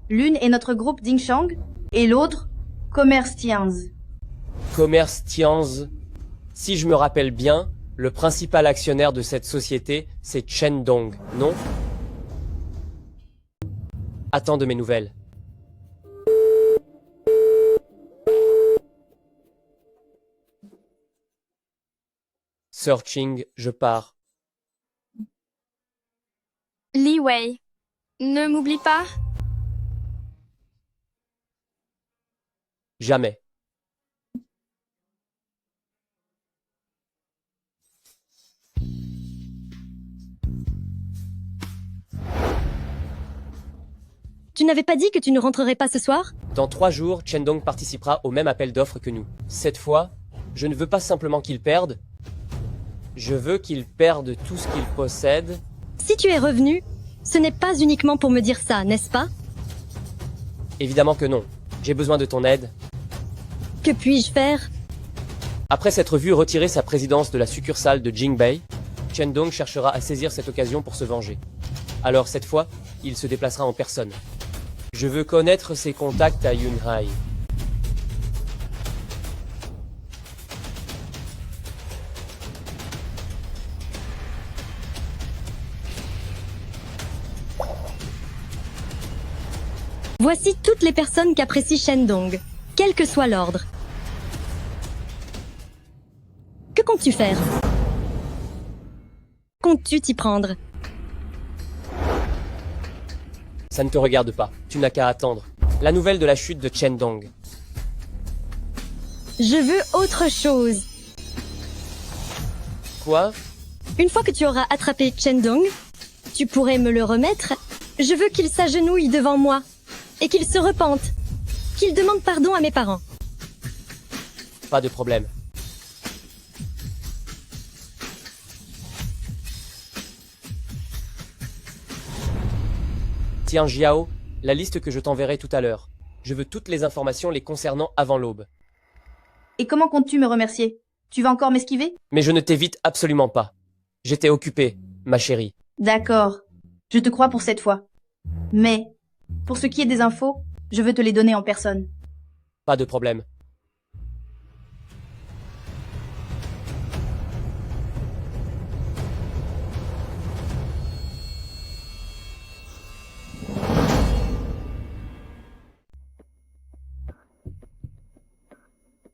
L'une est notre groupe Dingshang et l'autre, Commerce Tianz. Commerce Tianz. Si je me rappelle bien, le principal actionnaire de cette société, c'est Chen Dong, non? Attends de mes nouvelles. Searching, je pars. Li Wei. Ne m'oublie pas. Jamais. Tu n'avais pas dit que tu ne rentrerais pas ce soir? Dans 3 jours, Chen Dong participera au même appel d'offres que nous. Cette fois, je ne veux pas simplement qu'il perde. Je veux qu'il perde tout ce qu'il possède. Si tu es revenu, ce n'est pas uniquement pour me dire ça, n'est-ce pas? Évidemment que non. J'ai besoin de ton aide. Que puis-je faire? Après s'être vu retirer sa présidence de la succursale de Jingbei, Chen Dong cherchera à saisir cette occasion pour se venger. Alors cette fois, il se déplacera en personne. Je veux connaître ses contacts à Yunhai. Voici toutes les personnes qu'apprécie Chen Dong, quel que soit l'ordre. Que comptes-tu faire? Comptes-tu t'y prendre? Ça ne te regarde pas, tu n'as qu'à attendre. La nouvelle de la chute de Chen Dong. Je veux autre chose. Quoi? Une fois que tu auras attrapé Chen Dong, tu pourrais me le remettre. Je veux qu'il s'agenouille devant moi et qu'il se repente, qu'il demande pardon à mes parents. Pas de problème. Tiens, Jiao, la liste que je t'enverrai tout à l'heure. Je veux toutes les informations les concernant avant l'aube. Et comment comptes-tu me remercier? Tu vas encore m'esquiver? Mais je ne t'évite absolument pas. J'étais occupé, ma chérie. D'accord. Je te crois pour cette fois. Mais, pour ce qui est des infos, je veux te les donner en personne. Pas de problème.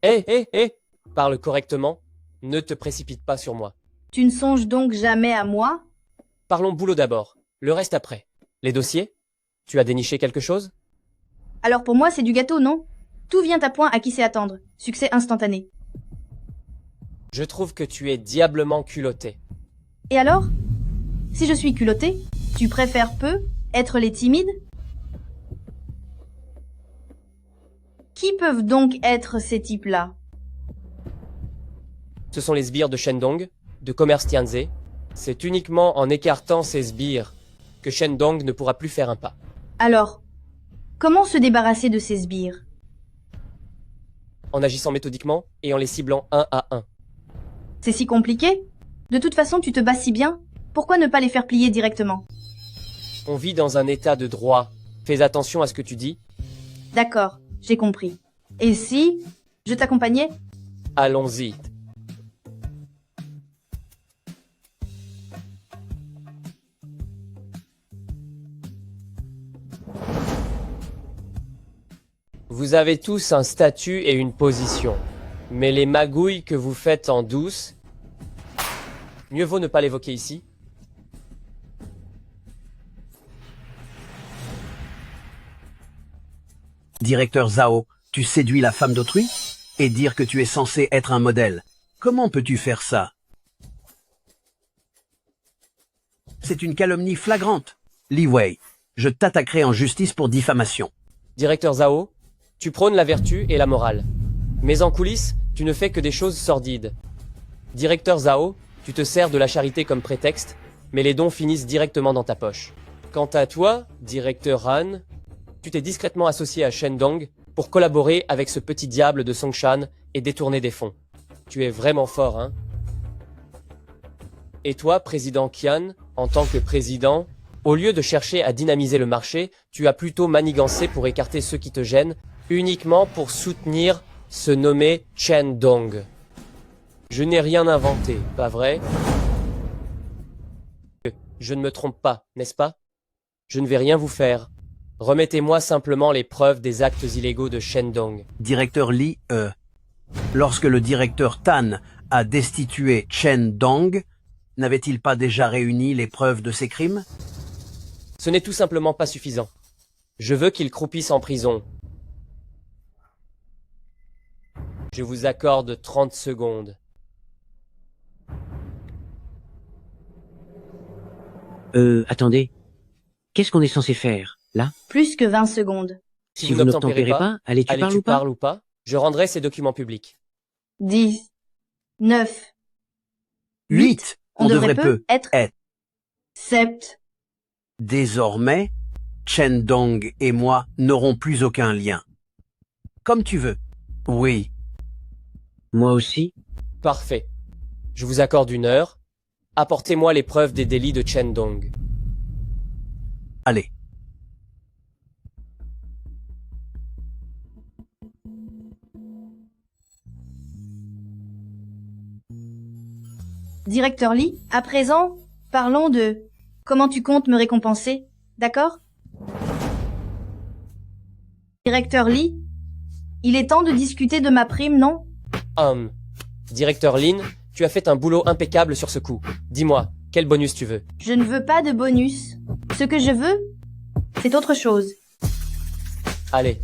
Hé, parle correctement. Ne te précipite pas sur moi. Tu ne songes donc jamais à moi? Parlons boulot d'abord. Le reste après. Les dossiers? Tu as déniché quelque chose? Alors pour moi, c'est du gâteau, non? Tout vient à point à qui sait attendre. Succès instantané. Je trouve que tu es diablement culotté. Et alors? Si je suis culotté, tu préfères peu être les timides? Qui peuvent donc être ces types-là? Ce sont les sbires de Shendong, de Commerce Tianze. C'est uniquement en écartant ces sbires que Shendong ne pourra plus faire un pas. Alors, comment se débarrasser de ces sbires? en agissant méthodiquement et en les ciblant un à un. C'est si compliqué? De toute façon, tu te bats si bien. Pourquoi ne pas les faire plier directement? On vit dans un état de droit. Fais attention à ce que tu dis. D'accord, j'ai compris. Et si je t'accompagnais? Allons-y. Vous avez tous un statut et une position. Mais les magouilles que vous faites en douce, mieux vaut ne pas l'évoquer ici. Directeur Zhao, tu séduis la femme d'autrui? Et dire que tu es censé être un modèle. Comment peux-tu faire ça? C'est une calomnie flagrante. Li Wei, je t'attaquerai en justice pour diffamation. Directeur Zhao, tu prônes la vertu et la morale. Mais en coulisses, tu ne fais que des choses sordides. Directeur Zhao, tu te sers de la charité comme prétexte, mais les dons finissent directement dans ta poche. Quant à toi, directeur Han, tu t'es discrètement associé à Shen Dong pour collaborer avec ce petit diable de Songshan et détourner des fonds. Tu es vraiment fort, hein? Et toi, président Qian, en tant que président, au lieu de chercher à dynamiser le marché, tu as plutôt manigancé pour écarter ceux qui te gênent, uniquement pour soutenir ce nommé Chen Dong. Je n'ai rien inventé, pas vrai? Je ne me trompe pas, n'est-ce pas? Je ne vais rien vous faire. Remettez-moi simplement les preuves des actes illégaux de Shen Dong. Directeur Li, lorsque le directeur Tan a destitué Chen Dong, n'avait-il pas déjà réuni les preuves de ses crimes? Ce n'est tout simplement pas suffisant. Je veux qu'il croupisse en prison. Je vous accorde 30 secondes. Attendez. Qu'est-ce qu'on est censé faire, là? Plus que 20 secondes. Si vous n'obtempérez pas, allez, tu parles ou pas? Je rendrai ces documents publics. 10, 9, 8. On devrait peu être 7. Désormais, Chen Dong et moi n'aurons plus aucun lien. Comme tu veux. Oui. Moi aussi? Parfait. Je vous accorde 1 heure. Apportez-moi les preuves des délits de Chen Dong. Allez. Directeur Li, à présent, parlons de comment tu comptes me récompenser, d'accord? Directeur Li, il est temps de discuter de ma prime, non? Directeur Lin, tu as fait un boulot impeccable sur ce coup. Dis-moi, quel bonus tu veux? Je ne veux pas de bonus. Ce que je veux, c'est autre chose. Allez,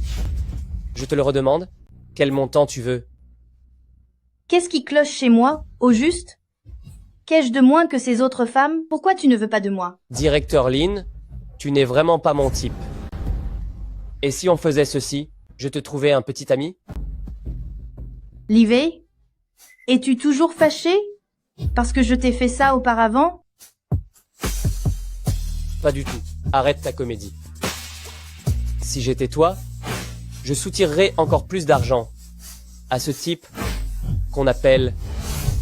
je te le redemande. Quel montant tu veux? Qu'est-ce qui cloche chez moi, au juste? Qu'ai-je de moins que ces autres femmes? Pourquoi tu ne veux pas de moi? Directeur Lin, tu n'es vraiment pas mon type. Et si on faisait ceci, je te trouvais un petit ami? Li Wei, es-tu toujours fâché? Parce que je t'ai fait ça auparavant? Pas du tout. Arrête ta comédie. Si j'étais toi, je soutirerais encore plus d'argent à ce type qu'on appelle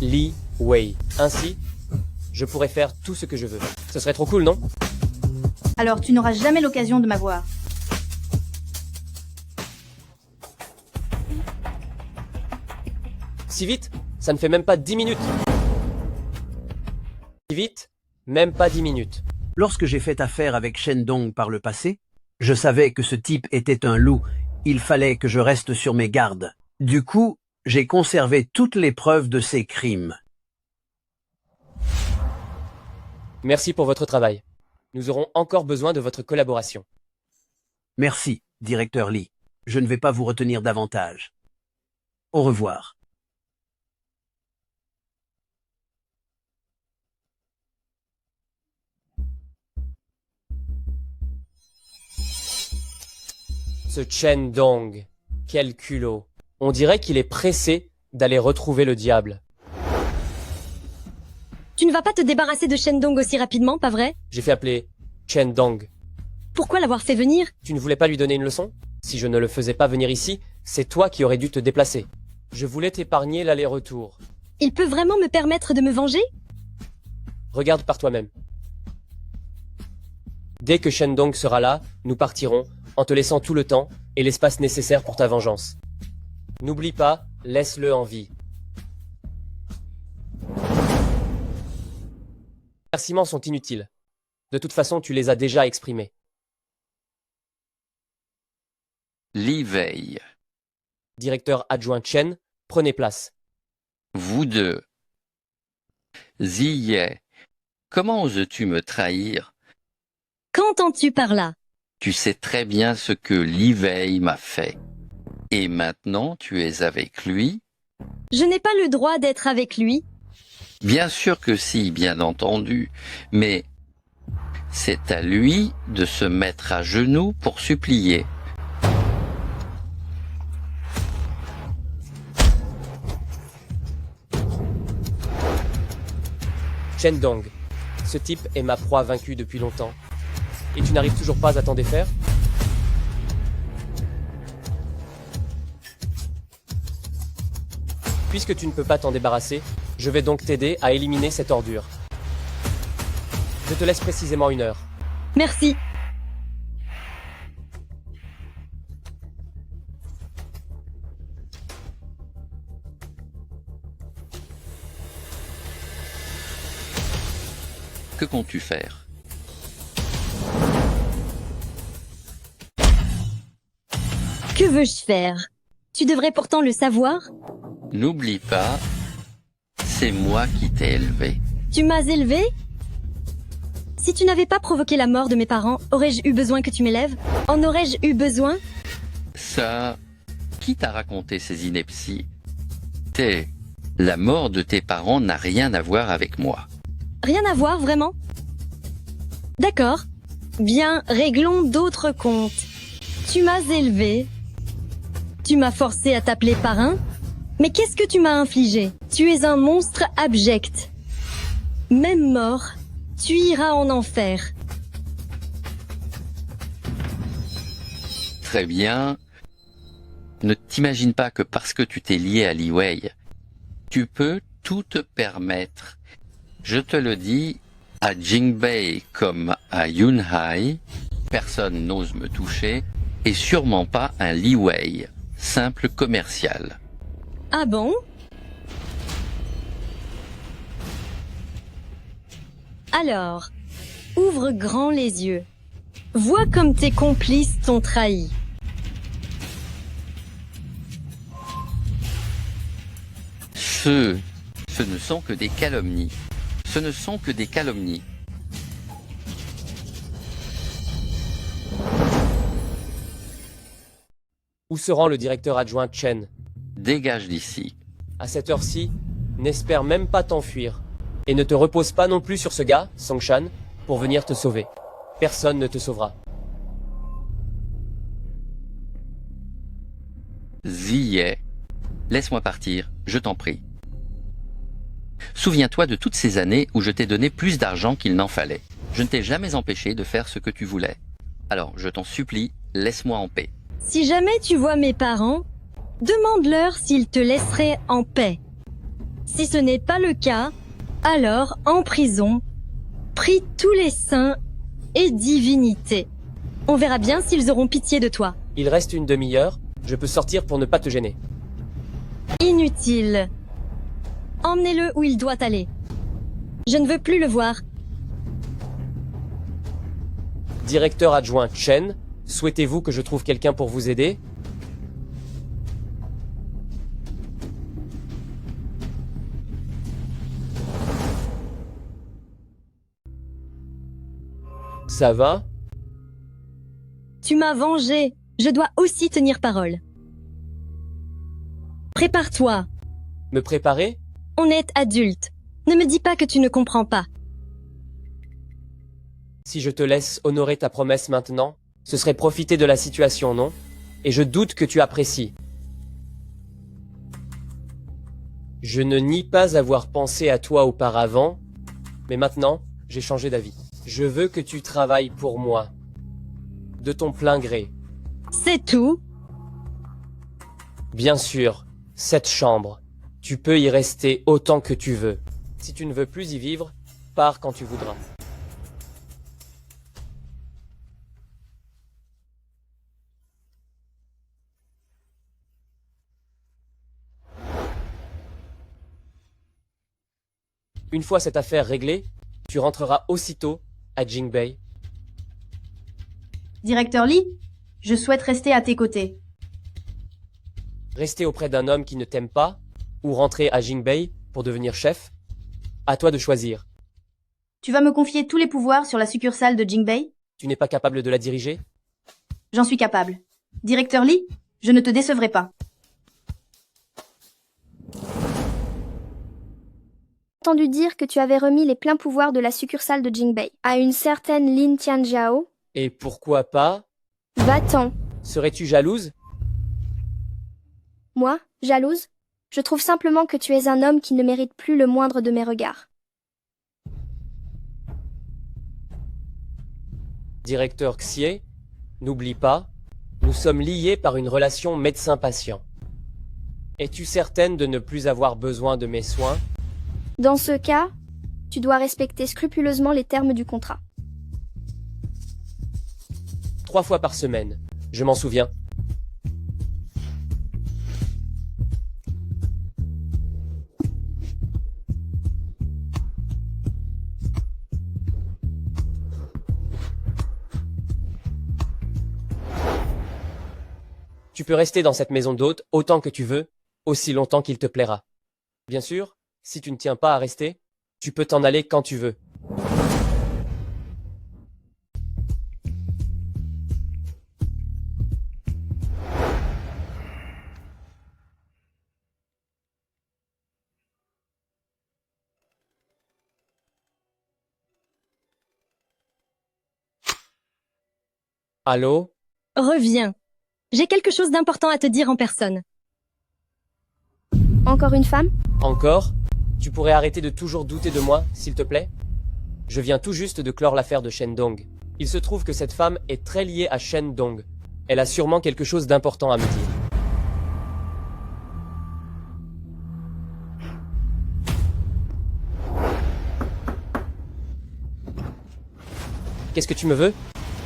Li Wei. Ainsi, je pourrais faire tout ce que je veux. Ce serait trop cool, non? Alors tu n'auras jamais l'occasion de m'avoir. Si vite? Ça ne fait même pas 10 minutes. Si vite? Même pas 10 minutes. Lorsque j'ai fait affaire avec Shen Dong par le passé, je savais que ce type était un loup. Il fallait que je reste sur mes gardes. Du coup, j'ai conservé toutes les preuves de ses crimes. Merci pour votre travail. Nous aurons encore besoin de votre collaboration. Merci, directeur Li. Je ne vais pas vous retenir davantage. Au revoir. Ce Chen Dong, quel culot. On dirait qu'il est pressé d'aller retrouver le diable. Tu ne vas pas te débarrasser de Shen Dong aussi rapidement, pas vrai? J'ai fait appeler Chen Dong. Pourquoi l'avoir fait venir? Tu ne voulais pas lui donner une leçon? Si je ne le faisais pas venir ici, c'est toi qui aurais dû te déplacer. Je voulais t'épargner l'aller-retour. Il peut vraiment me permettre de me venger? Regarde par toi-même. Dès que Shendong sera là, nous partirons, en te laissant tout le temps et l'espace nécessaire pour ta vengeance. N'oublie pas, laisse-le en vie. Les remerciements sont inutiles. De toute façon, tu les as déjà exprimés. Li Wei. Directeur adjoint Chen, prenez place. Vous deux. Ziye, comment oses-tu me trahir? Qu'entends-tu par là? Tu sais très bien ce que Li Wei m'a fait. Et maintenant, tu es avec lui? Je n'ai pas le droit d'être avec lui. Bien sûr que si, bien entendu. Mais c'est à lui de se mettre à genoux pour supplier. Shendong, ce type est ma proie vaincue depuis longtemps. Et tu n'arrives toujours pas à t'en défaire? Puisque tu ne peux pas t'en débarrasser, je vais donc t'aider à éliminer cette ordure. Je te laisse précisément 1 heure. Merci. Que comptes-tu faire? Que veux-je faire? Tu devrais pourtant le savoir. N'oublie pas, c'est moi qui t'ai élevé. Tu m'as élevé? Si tu n'avais pas provoqué la mort de mes parents, aurais-je eu besoin que tu m'élèves? En aurais-je eu besoin? Ça, qui t'a raconté ces inepties? La mort de tes parents n'a rien à voir avec moi. Rien à voir, vraiment? D'accord. Bien, réglons d'autres comptes. Tu m'as élevé. Tu m'as forcé à t'appeler parrain. Mais qu'est-ce que tu m'as infligé? Tu es un monstre abject. Même mort, tu iras en enfer. Très bien. Ne t'imagine pas que parce que tu t'es lié à Li Wei, tu peux tout te permettre. Je te le dis, à Jingbei comme à Yunhai, personne n'ose me toucher, et sûrement pas un Li Wei, simple commercial. Ah bon? Alors, ouvre grand les yeux. Vois comme tes complices t'ont trahi. Ce ne sont que des calomnies. Ce ne sont que des calomnies. Où se rend le directeur adjoint Chen? Dégage d'ici. À cette heure-ci, n'espère même pas t'enfuir. Et ne te repose pas non plus sur ce gars, Songshan, pour venir te sauver. Personne ne te sauvera. Ziye, laisse-moi partir, je t'en prie. Souviens-toi de toutes ces années où je t'ai donné plus d'argent qu'il n'en fallait. Je ne t'ai jamais empêché de faire ce que tu voulais. Alors, je t'en supplie, laisse-moi en paix. Si jamais tu vois mes parents, demande-leur s'ils te laisseraient en paix. Si ce n'est pas le cas, alors, en prison, prie tous les saints et divinités. On verra bien s'ils auront pitié de toi. Il reste une demi-heure, je peux sortir pour ne pas te gêner. Inutile. Emmenez-le où il doit aller. Je ne veux plus le voir. Directeur adjoint Chen, souhaitez-vous que je trouve quelqu'un pour vous aider? Ça va? Tu m'as vengé. Je dois aussi tenir parole. Prépare-toi. Me préparer? On est adulte. Ne me dis pas que tu ne comprends pas. Si je te laisse honorer ta promesse maintenant, ce serait profiter de la situation, non? Et je doute que tu apprécies. Je ne nie pas avoir pensé à toi auparavant, mais maintenant, j'ai changé d'avis. Je veux que tu travailles pour moi, de ton plein gré. C'est tout? Bien sûr, cette chambre. Tu peux y rester autant que tu veux. Si tu ne veux plus y vivre, pars quand tu voudras. Une fois cette affaire réglée, tu rentreras aussitôt à Jingbei. Directeur Lee, je souhaite rester à tes côtés. Rester auprès d'un homme qui ne t'aime pas, ou rentrer à Jingbei pour devenir chef, à toi de choisir. Tu vas me confier tous les pouvoirs sur la succursale de Jingbei? Tu n'es pas capable de la diriger? J'en suis capable. Directeur Lee, je ne te décevrai pas. Entendu dire que tu avais remis les pleins pouvoirs de la succursale de Jingbei à une certaine Lin Tianjiao. Et pourquoi pas? Va-t'en. Serais-tu jalouse? Moi, jalouse? Je trouve simplement que tu es un homme qui ne mérite plus le moindre de mes regards. Directeur Xie, n'oublie pas, nous sommes liés par une relation médecin-patient. Es-tu certaine de ne plus avoir besoin de mes soins? Dans ce cas, tu dois respecter scrupuleusement les termes du contrat. 3 fois par semaine, je m'en souviens. Tu peux rester dans cette maison d'hôte autant que tu veux, aussi longtemps qu'il te plaira. Bien sûr, si tu ne tiens pas à rester, tu peux t'en aller quand tu veux. Allô? Reviens. J'ai quelque chose d'important à te dire en personne. Encore une femme? Encore? Tu pourrais arrêter de toujours douter de moi, s'il te plaît? Je viens tout juste de clore l'affaire de Shen Dong. Il se trouve que cette femme est très liée à Shen Dong. Elle a sûrement quelque chose d'important à me dire.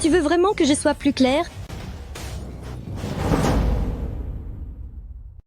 Tu veux vraiment que je sois plus claire?